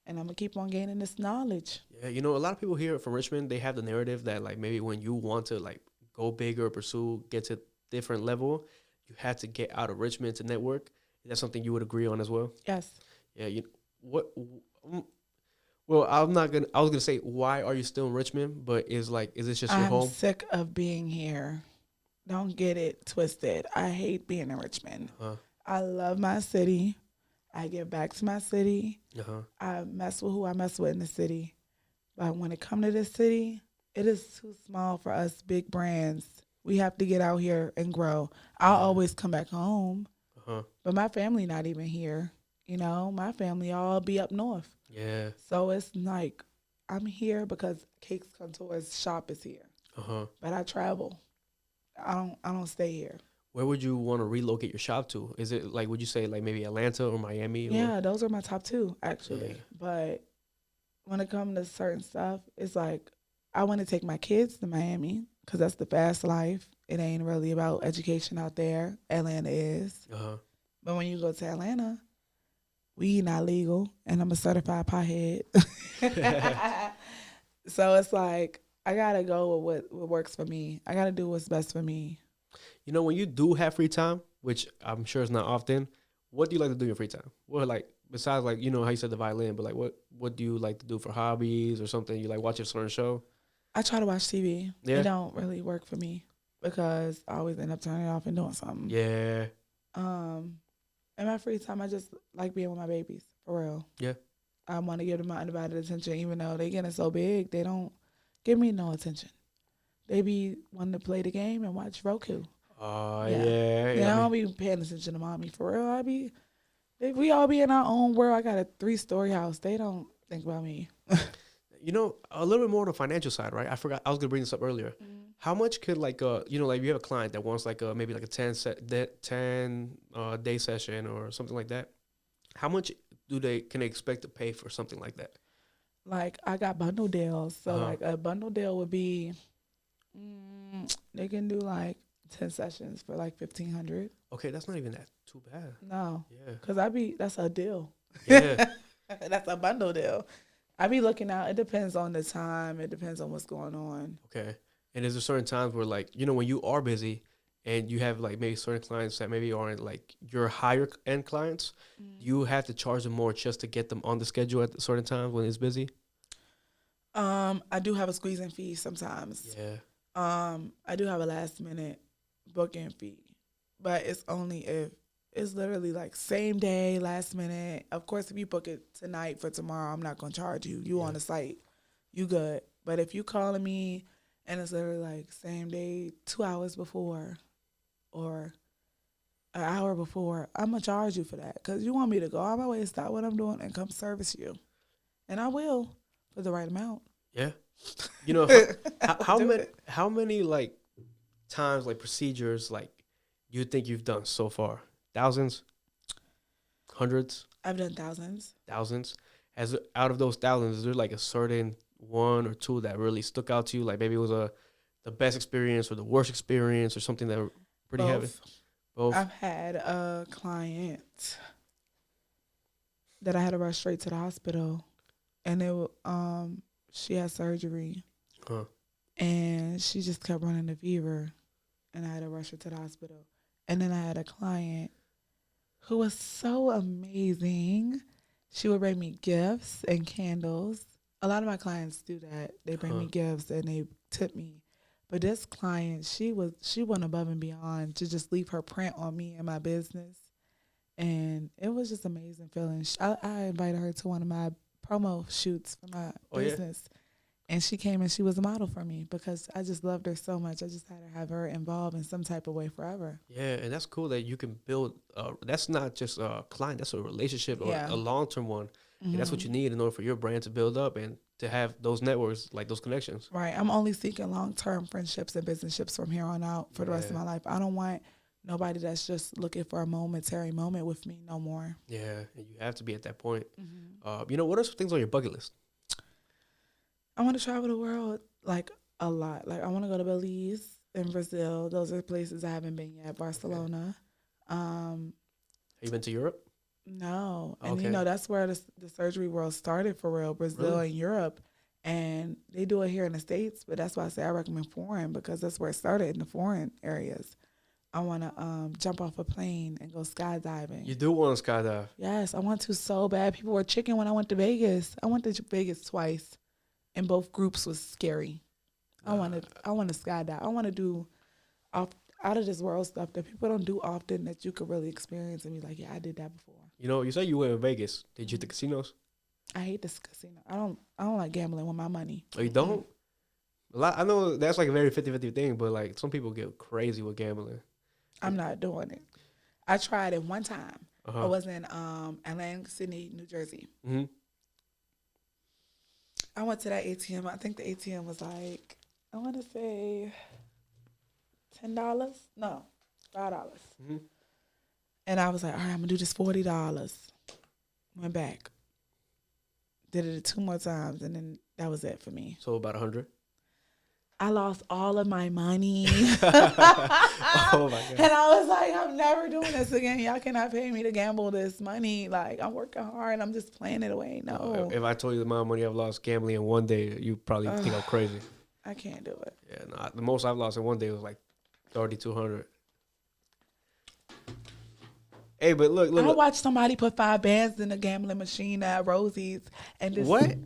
and I'm gonna keep on gaining this knowledge. Yeah, you know, a lot of people here from Richmond, they have the narrative that like maybe when you want to like go bigger, pursue, get to different level, you had to get out of Richmond to network. Is that something you would agree on as well? Yes. Yeah. Well, I was gonna say, why are you still in Richmond? But is this just your home? I'm sick of being here. Don't get it twisted. I hate being in Richmond. I love my city. I give back to my city. I mess with who I mess with in the city. But when it comes to this city, it is too small for us big brands. We have to get out here and grow. I'll always come back home. But my family not even here. You know, my family all be up north. Yeah. So it's like I'm here because Cakes Contours shop is here. But I travel. I don't stay here. Where would you want to relocate your shop to? Is it like, would you say like maybe Atlanta or Miami? Yeah, those are my top two actually. Yeah. But when it comes to certain stuff, it's like I want to take my kids to Miami because that's the fast life. It ain't really about education out there. Atlanta is. But when you go to Atlanta, weed not legal, and I'm a certified pothead. So it's like I gotta go with what works for me. I gotta do what's best for me. You know, when you do have free time, which I'm sure is not often, what do you like to do in your free time? What, like, besides, like, you know how you said the violin, but like what do you like to do for hobbies or something? You like watch a certain show? I try to watch TV. Yeah. It don't really work for me because I always end up turning it off and doing something. Yeah. In my free time, I just like being with my babies, for real. Yeah. I want to give them my undivided attention, even though they getting so big, they don't give me no attention. They be wanting to play the game and watch Roku. Oh, yeah. They don't be paying attention to mommy, for real. We all be in our own world. I got a 3-story house. They don't think about me. You know, a little bit more on the financial side, right? I forgot. I was going to bring this up earlier. How much could like, you know, like you have a client that wants like maybe like a 10 day session or something like that. How much can they expect to pay for something like that? Like I got bundle deals. So like a bundle deal would be, they can do like 10 sessions for like $1,500. Okay, that's not even that too bad. No. Yeah. Because that's a deal. Yeah. That's a bundle deal. I be looking out. It depends on the time. It depends on what's going on. Okay. And is there certain times where, like, you know, when you are busy and you have, like, maybe certain clients that maybe aren't, like, your higher end clients, you have to charge them more just to get them on the schedule at certain times when it's busy? I do have a squeezing fee sometimes. Yeah. I do have a last minute booking fee, but it's only if it's literally like same day, last minute. Of course, if you book it tonight for tomorrow, I'm not gonna charge you. You on the site, you good. But if you calling me and it's literally like same day, 2 hours before, or an hour before, I'm gonna charge you for that because you want me to go out my way, stop what I'm doing, and come service you, and I will for the right amount. Yeah. You know, how many like times, like procedures, like you think you've done so far? Thousands? Hundreds? I've done thousands. Thousands? As out of those thousands, is there like a certain one or two that really stuck out to you? Like maybe it was the best experience or the worst experience or something that pretty heavy? Both. I've had a client that I had to rush straight to the hospital, and she had surgery, and she just kept running a fever, and I had to rush her to the hospital. And then I had a client who was so amazing. She would bring me gifts and candles. A lot of my clients do that. They bring me gifts and they tip me. But this client, she went above and beyond to just leave her print on me and my business. And it was just amazing feeling. I invited her to one of my promo shoots for my business. Yeah. And she came and she was a model for me because I just loved her so much. I just had to have her involved in some type of way forever. Yeah, and that's cool that you can build. That's not just a client. That's a relationship or a long-term one. Mm-hmm. And that's what you need in order for your brand to build up and to have those networks, like those connections. Right. I'm only seeking long-term friendships and businesses from here on out for the rest of my life. I don't want nobody that's just looking for a momentary moment with me no more. Yeah, and you have to be at that point. Mm-hmm. You know, what are some things on your bucket list? I want to travel the world, like, a lot. Like, I want to go to Belize and Brazil. Those are places I haven't been yet. Barcelona. Have you been to Europe? No. And, you know, that's where the surgery world started for real, Brazil and Europe. And they do it here in the States, but that's why I say I recommend foreign because that's where it started, in the foreign areas. I want to jump off a plane and go skydiving. You do want to skydive? Yes, I want to so bad. People were chicken when I went to Vegas. I went to Vegas twice. And both groups was scary. I want to skydive. I want to do out of this world stuff that people don't do often that you could really experience and be like, yeah, I did that before. You know, you say you went to Vegas. Did you hit the casinos? I hate this casino. I don't like gambling with my money. Oh, you don't? I know that's like a very 50-50 thing, but like some people get crazy with gambling. I'm not doing it. I tried it one time. I was in Atlantic City, New Jersey. Mm-hmm. I went to that ATM. I think the ATM was like, I want to say $10. No, $5. Mm-hmm. And I was like, all right, I'm going to do this $40. Went back. Did it 2 more times, and then that was it for me. So about 100? I lost all of my money. Oh, my God. And I was like, I'm never doing this again. Y'all cannot pay me to gamble this money. Like, I'm working hard. I'm just playing it away. No. If I told you the amount of money I've lost gambling in one day, you probably think I'm crazy. I can't do it. Yeah, no. The most I've lost in one day was like 3,200. Hey, but look. I watched somebody put 5 bands in a gambling machine at Rosie's. And this. What?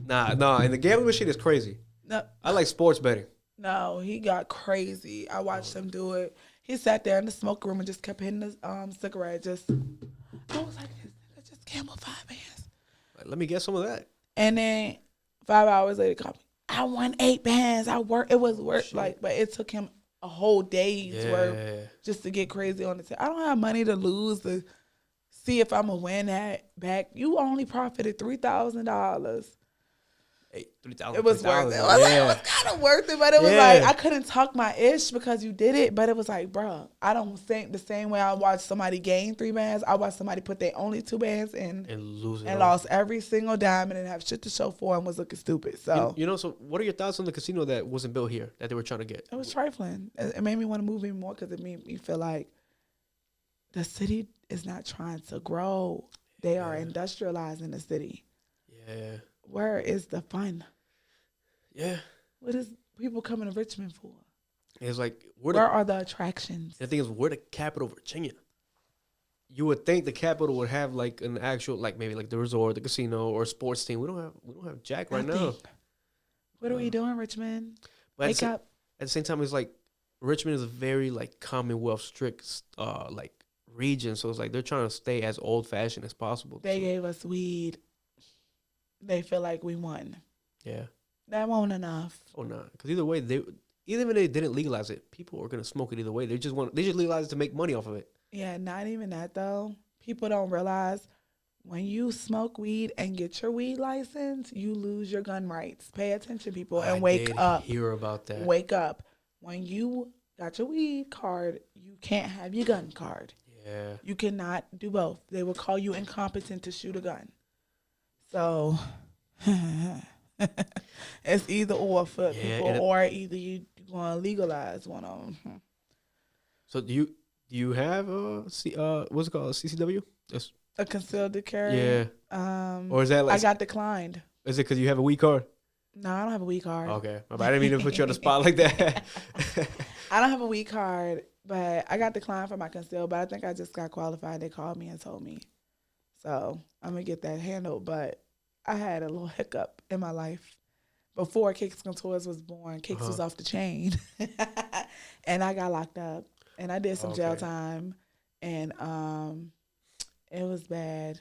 Nah. And the gambling machine is crazy. No. I like sports betting. No, he got crazy. I watched him do it. He sat there in the smoke room and just kept hitting his cigarette. I was like, this nigga just gambled 5 bands. Like, let me get some of that. And then 5 hours later, called me. I won 8 bands. It was worth but it took him a whole day's worth just to get crazy on the table. I don't have money to lose to see if I'm gonna win that back. You only profited $3,000. $3,000. It was worth it. It was kind of worth it, but it was like I couldn't talk my ish because you did it. But it was like, bro, I don't think the same way I watched somebody gain 3 bands. I watched somebody put their only 2 bands in and lost every single dime and didn't have shit to show for and was looking stupid. So so what are your thoughts on the casino that wasn't built here that they were trying to get? It was trifling. It made me want to move even more because it made me feel like the city is not trying to grow. They are industrializing the city. Yeah. Where is the fun? Yeah. What is people coming to Richmond for? It's like where are the attractions? The thing is, we're the capital of Virginia. You would think the capital would have like an actual, like maybe like the resort, the casino, or sports team. We don't have Jack right now. What are we doing, Richmond? But Wake up. At the same time, it's like Richmond is a very like Commonwealth strict like region, so it's like they're trying to stay as old fashioned as possible. They gave us weed. They feel like we won. Yeah. That wasn't enough. Oh no, because either way, even if they didn't legalize it, people are gonna smoke it either way. They just legalize it to make money off of it. Yeah, not even that though. People don't realize when you smoke weed and get your weed license, you lose your gun rights. Pay attention, people, and wake up. Hear about that? Wake up. When you got your weed card, you can't have your gun card. Yeah. You cannot do both. They will call you incompetent to shoot a gun. So. It's either or for people, or either you want to legalize one of them. So do you have what's it called, CCW? A concealed carry? Yeah. Or is that like I got declined? Is it because you have a weed card? No, I don't have a weed card. Okay, I didn't mean to put you on the spot like that. I don't have a weed card, but I got declined for my concealed. But I think I just got qualified. They called me and told me, so I'm gonna get that handled. But I had a little hiccup in my life. Before Kakes Contours was born, Kakes was off the chain. And I got locked up. And I did some jail time. And it was bad.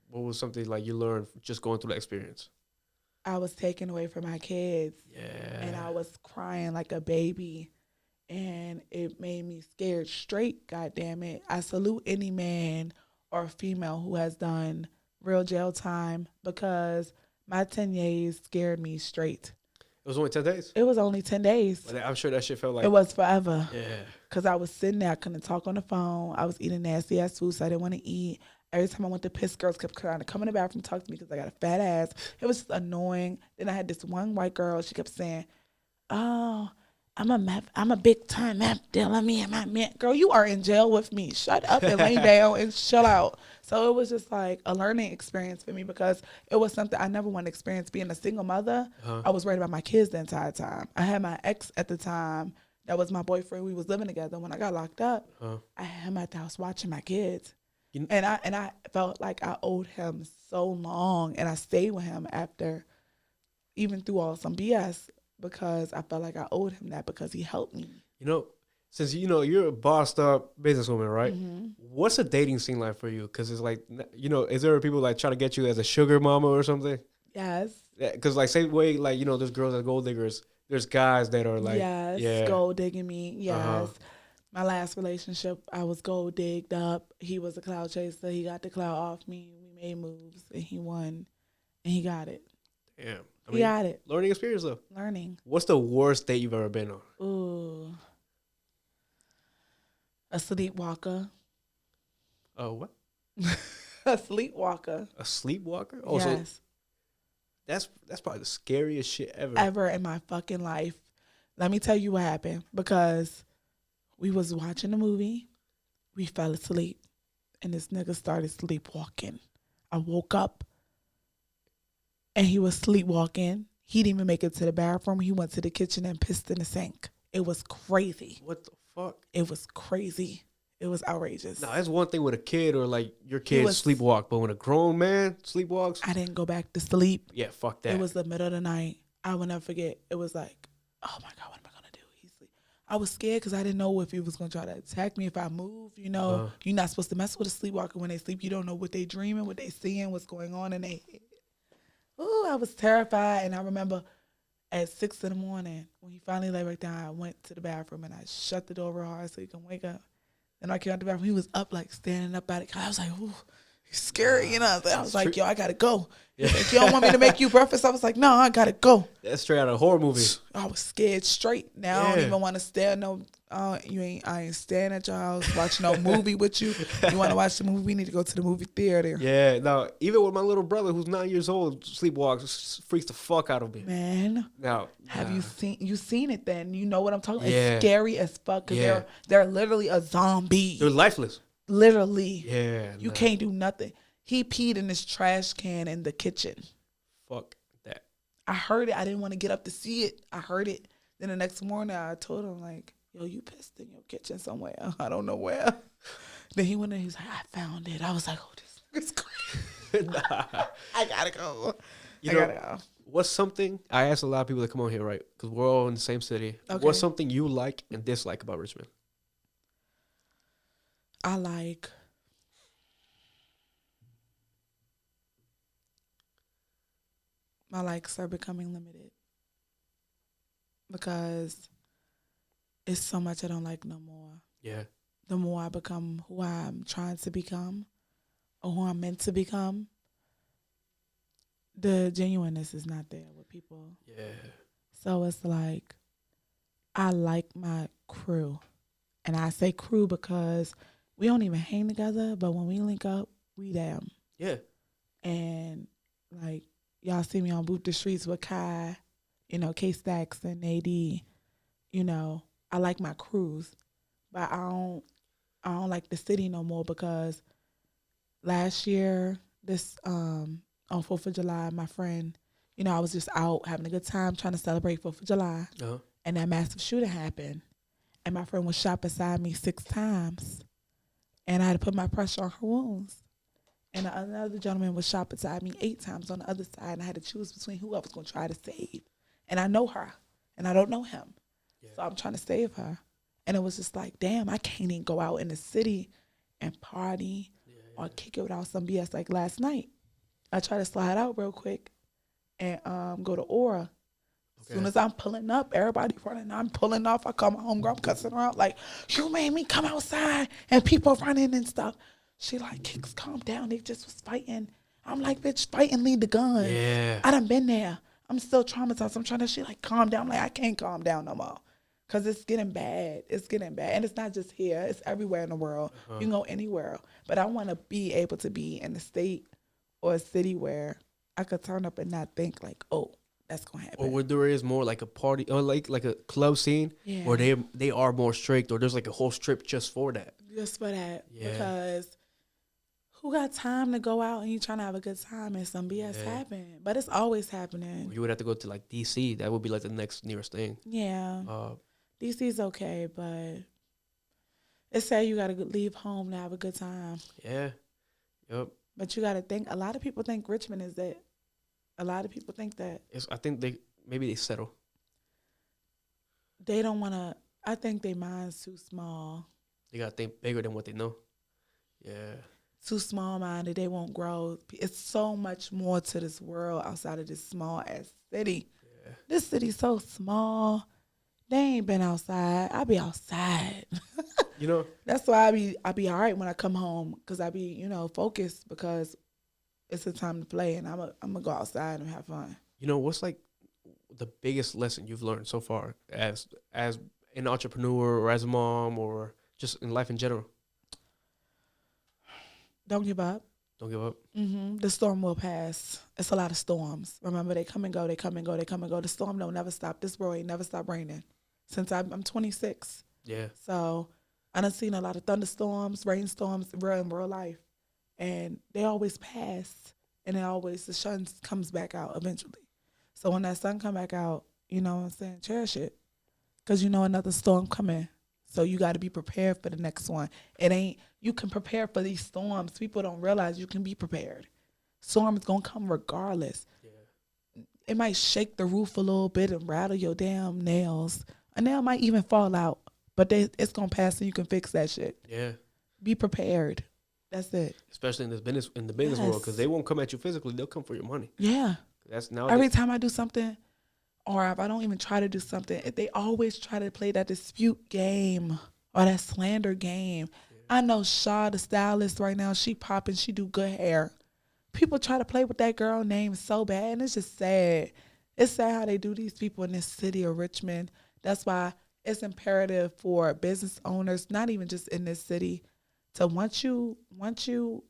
What was something like you learned just going through that experience? I was taken away from my kids. Yeah. And I was crying like a baby. And it made me scared straight, goddammit. I salute any man or female who has done real jail time, because my 10 days scared me straight. It was only 10 days? It was only 10 days. But I'm sure that shit felt like... It was forever. Yeah. Because I was sitting there, I couldn't talk on the phone. I was eating nasty-ass food, so I didn't want to eat. Every time I went to piss, girls kept trying to come in the bathroom and talk to me because I got a fat ass. It was just annoying. Then I had this one white girl. She kept saying, oh, I'm a big-time meth dealer, me and my man. Girl, you are in jail with me. Shut up and lay down and chill out. So it was just like a learning experience for me, because it was something I never wanted to experience. Being a single mother, I was worried about my kids the entire time. I had my ex at the time. That was my boyfriend. We was living together. When I got locked up, I had him at the house watching my kids. And I felt like I owed him so long. And I stayed with him after, even through all some BS, because I felt like I owed him that, because he helped me. You know, since you're a bossed up businesswoman, right? Mm-hmm. What's a dating scene like for you? Because it's like, is there people like trying to get you as a sugar mama or something? Yes. Because like same way, like, there's girls that are gold diggers. There's guys that are like, gold digging me. Yes. My last relationship, I was gold digged up. He was a cloud chaser. He got the cloud off me. We made moves and he won, and he got it. Damn. He got it. Learning experience though. Learning. What's the worst date you've ever been on? Ooh. A sleepwalker. Oh, what? A sleepwalker. A sleepwalker? Oh, yes. So that's probably the scariest shit ever. Ever in my fucking life. Let me tell you what happened. Because we was watching a movie. We fell asleep. And this nigga started sleepwalking. I woke up. And he was sleepwalking. He didn't even make it to the bathroom. He went to the kitchen and pissed in the sink. It was crazy. What the fuck? It was crazy. It was outrageous. No, that's one thing with a kid, or like your kid sleepwalk, but when a grown man sleepwalks, I didn't go back to sleep. Yeah, fuck that. It was the middle of the night. I will never forget. It was like, oh my God, what am I gonna do? I was scared because I didn't know if he was gonna try to attack me if I moved. You're not supposed to mess with a sleepwalker when they sleep. You don't know what they dreaming, what they seeing, what's going on in their head. Ooh, I was terrified. And I remember at 6 in the morning, when he finally lay back down, I went to the bathroom and I shut the door real hard so he can wake up. And I came out the bathroom. He was up, like, standing up at it. I was like, ooh, he's scary. I was like, yo, I got to go. Yeah. Like, you don't want me to make you breakfast? I was like, no, I got to go. That's straight out of a horror movie. I was scared straight. Now I don't even want to stare. No, I ain't staying at your house watching no movie with you. You want to watch the movie? We need to go to the movie theater. Yeah, no, even with my little brother who's 9 years old, sleepwalks, freaks the fuck out of me. Man. Now, have you seen it then? You know what I'm talking about? Yeah. It's scary as fuck, because they're literally a zombie. They're lifeless. Literally. Yeah. You can't do nothing. He peed in his trash can in the kitchen. I heard it. I didn't want to get up to see it. I heard it. Then the next morning, I told him, like, yo, you pissed in your kitchen somewhere. I don't know where. Then he went in, he's like, I found it. I was like, oh, this is crazy. Nah. I gotta go. I gotta go. What's something, I ask a lot of people that come on here, right? Because we're all in the same city. Okay. What's something you like and dislike about Richmond? I like my likes are becoming limited because it's so much I don't like no more. Yeah. The more I become who I'm trying to become or who I'm meant to become, the genuineness is not there with people. Yeah. So it's like, I like my crew. And I say crew because we don't even hang together, but when we link up, we them. Yeah. And like, y'all see me on Boot the Streets with Kai, K-Stacks and AD. I like my crews, but I don't like the city no more because last year, on 4th of July, my friend, I was just out having a good time trying to celebrate 4th of July. Uh-huh. And that massive shooting happened. And my friend was shot beside me 6 times. And I had to put my pressure on her wounds. And another gentleman was shot beside me 8 times on the other side. And I had to choose between who I was going to try to save. And I know her. And I don't know him. Yeah. So I'm trying to save her. And it was just like, damn, I can't even go out in the city and party or kick it without some BS like last night. I tried to slide out real quick and go to Aura. As soon as I'm pulling up, everybody running. I'm pulling off. I call my homegirl. I'm cussing her out like, you made me come outside and people running and stuff. She like, Kicks, calm down. They just was fighting. I'm like, bitch, fighting lead the gun. Yeah. I done been there. I'm still traumatized. I'm trying to, she like, calm down. I'm like, I can't calm down no more. Because it's getting bad. It's getting bad. And it's not just here. It's everywhere in the world. Uh-huh. You can go anywhere. But I want to be able to be in a state or a city where I could turn up and not think like, oh, that's going to happen. Or where there is more like a party or like a club scene where they are more strict or there's like a whole strip just for that. Just for that. Yeah. Because who got time to go out and you trying to have a good time and some BS happen? But it's always happening. Or you would have to go to like D.C. That would be like the next nearest thing. Yeah. D.C.'s okay, but it's sad you got to leave home to have a good time. Yeah. Yep. But you got to think, a lot of people think Richmond is it. A lot of people think that. I think maybe they settle. They don't want to, I think their mind's too small. They got to think bigger than what they know. Yeah. Too small-minded, they won't grow. It's so much more to this world outside of this small-ass city. Yeah. This city's so small. They ain't been outside. I be outside. That's why I be all right when I come home because I be, focused because it's a time to play and I'm going to go outside and have fun. What's like the biggest lesson you've learned so far as an entrepreneur or as a mom or just in life in general? Don't give up. Don't give up. Mm-hmm. The storm will pass. It's a lot of storms. Remember, they come and go, they come and go, they come and go. The storm don't never stop. This world ain't never stopped raining since I'm 26. Yeah. So I done seen a lot of thunderstorms, rainstorms in real life. And they always pass. And the sun comes back out eventually. So when that sun come back out, you know what I'm saying, cherish it. Because another storm coming. So you got to be prepared for the next one. You can prepare for these storms. People don't realize you can be prepared. Storms going to come regardless. Yeah. It might shake the roof a little bit and rattle your damn nails. A nail might even fall out, but it's going to pass and you can fix that shit. Yeah. Be prepared. That's it. Especially in the business world, because they won't come at you physically. They'll come for your money. Yeah. That's now. Every time I do something, or if I don't even try to do something, they always try to play that dispute game or that slander game. Yeah. I know Shaw, the stylist right now, she popping, she do good hair. People try to play with that girl name so bad, and it's just sad. It's sad how they do these people in this city of Richmond. That's why it's imperative for business owners, not even just in this city, to once you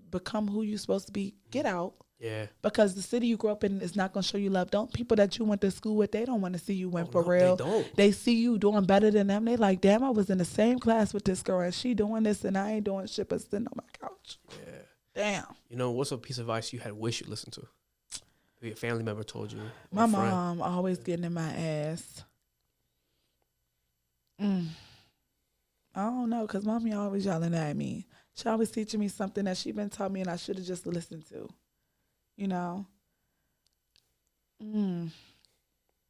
become who you're supposed to be, get out. Yeah. Because the city you grew up in is not going to show you love. People that you went to school with, they don't want to see you win for real. They don't. They see you doing better than them. They like, damn, I was in the same class with this girl and she doing this and I ain't doing shit but sitting on my couch. Yeah. Damn. What's a piece of advice you had wish you listened to Your family member told you? My mom always getting in my ass. I don't know, because mommy always yelling at me. She always teaching me something that she been taught me and I should have just listened to. You know?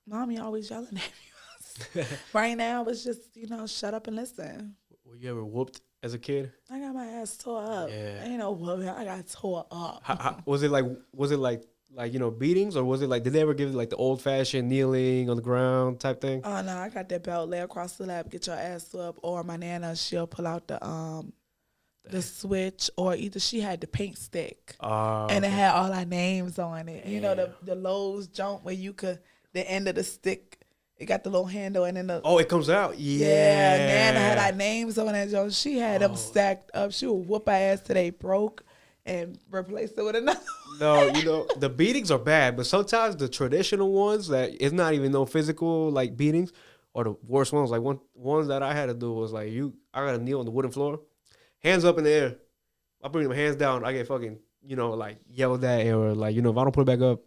Mommy always yelling at me. Right now, it's just, shut up and listen. Were you ever whooped as a kid? I got my ass tore up. Yeah. Ain't no whooping. I got tore up. Was it like beatings, or was it like, did they ever give like the old fashioned kneeling on the ground type thing? Oh no, I got that belt, lay across the lap, get your ass up, or my nana, she'll pull out the switch, or either she had the paint stick and it had all our names on it. You know, the Lowe's jump where you could, the end of the stick, it got the little handle and then it comes out. Yeah. Nana had our names on that jump. She had them stacked up. She would whoop our ass till they broke and replace it with another. No, the beatings are bad, but sometimes the traditional ones that it's not even no physical like beatings, or the worst ones. Like ones that I had to do was like I gotta kneel on the wooden floor, hands up in the air. I bring them hands down. I get fucking like yelled at, or like if I don't put it back up,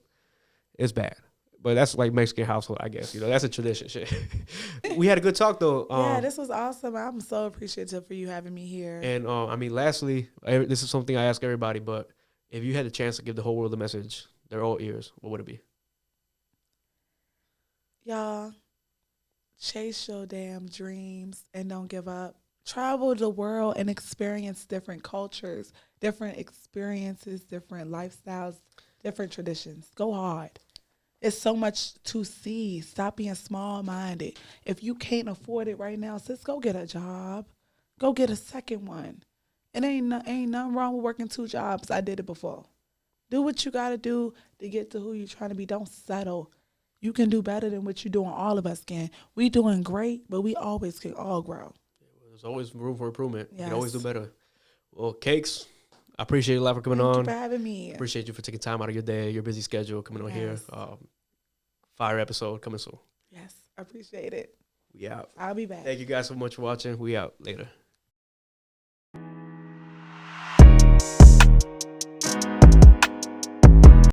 it's bad. But that's like Mexican household, I guess. That's a tradition shit. We had a good talk though. Yeah, this was awesome. I'm so appreciative for you having me here. And lastly, this is something I ask everybody, but if you had the chance to give the whole world a message, their all ears, what would it be? Y'all, chase your damn dreams and don't give up. Travel the world and experience different cultures, different experiences, different lifestyles, different traditions. Go hard. It's so much to see. Stop being small-minded. If you can't afford it right now, sis, go get a job. Go get a second one. It ain't nothing wrong with working 2 jobs. I did it before. Do what you got to do to get to who you're trying to be. Don't settle. You can do better than what you're doing. All of us can. We doing great, but we always can all grow. There's always room for improvement. Yes. You can always do better. Well, Cakes, I appreciate you a lot for coming on. Thank you for having me. Appreciate you for taking time out of your day, your busy schedule, coming on here. Fire episode coming soon. Yes, I appreciate it. We out. I'll be back. Thank you guys so much for watching. We out later.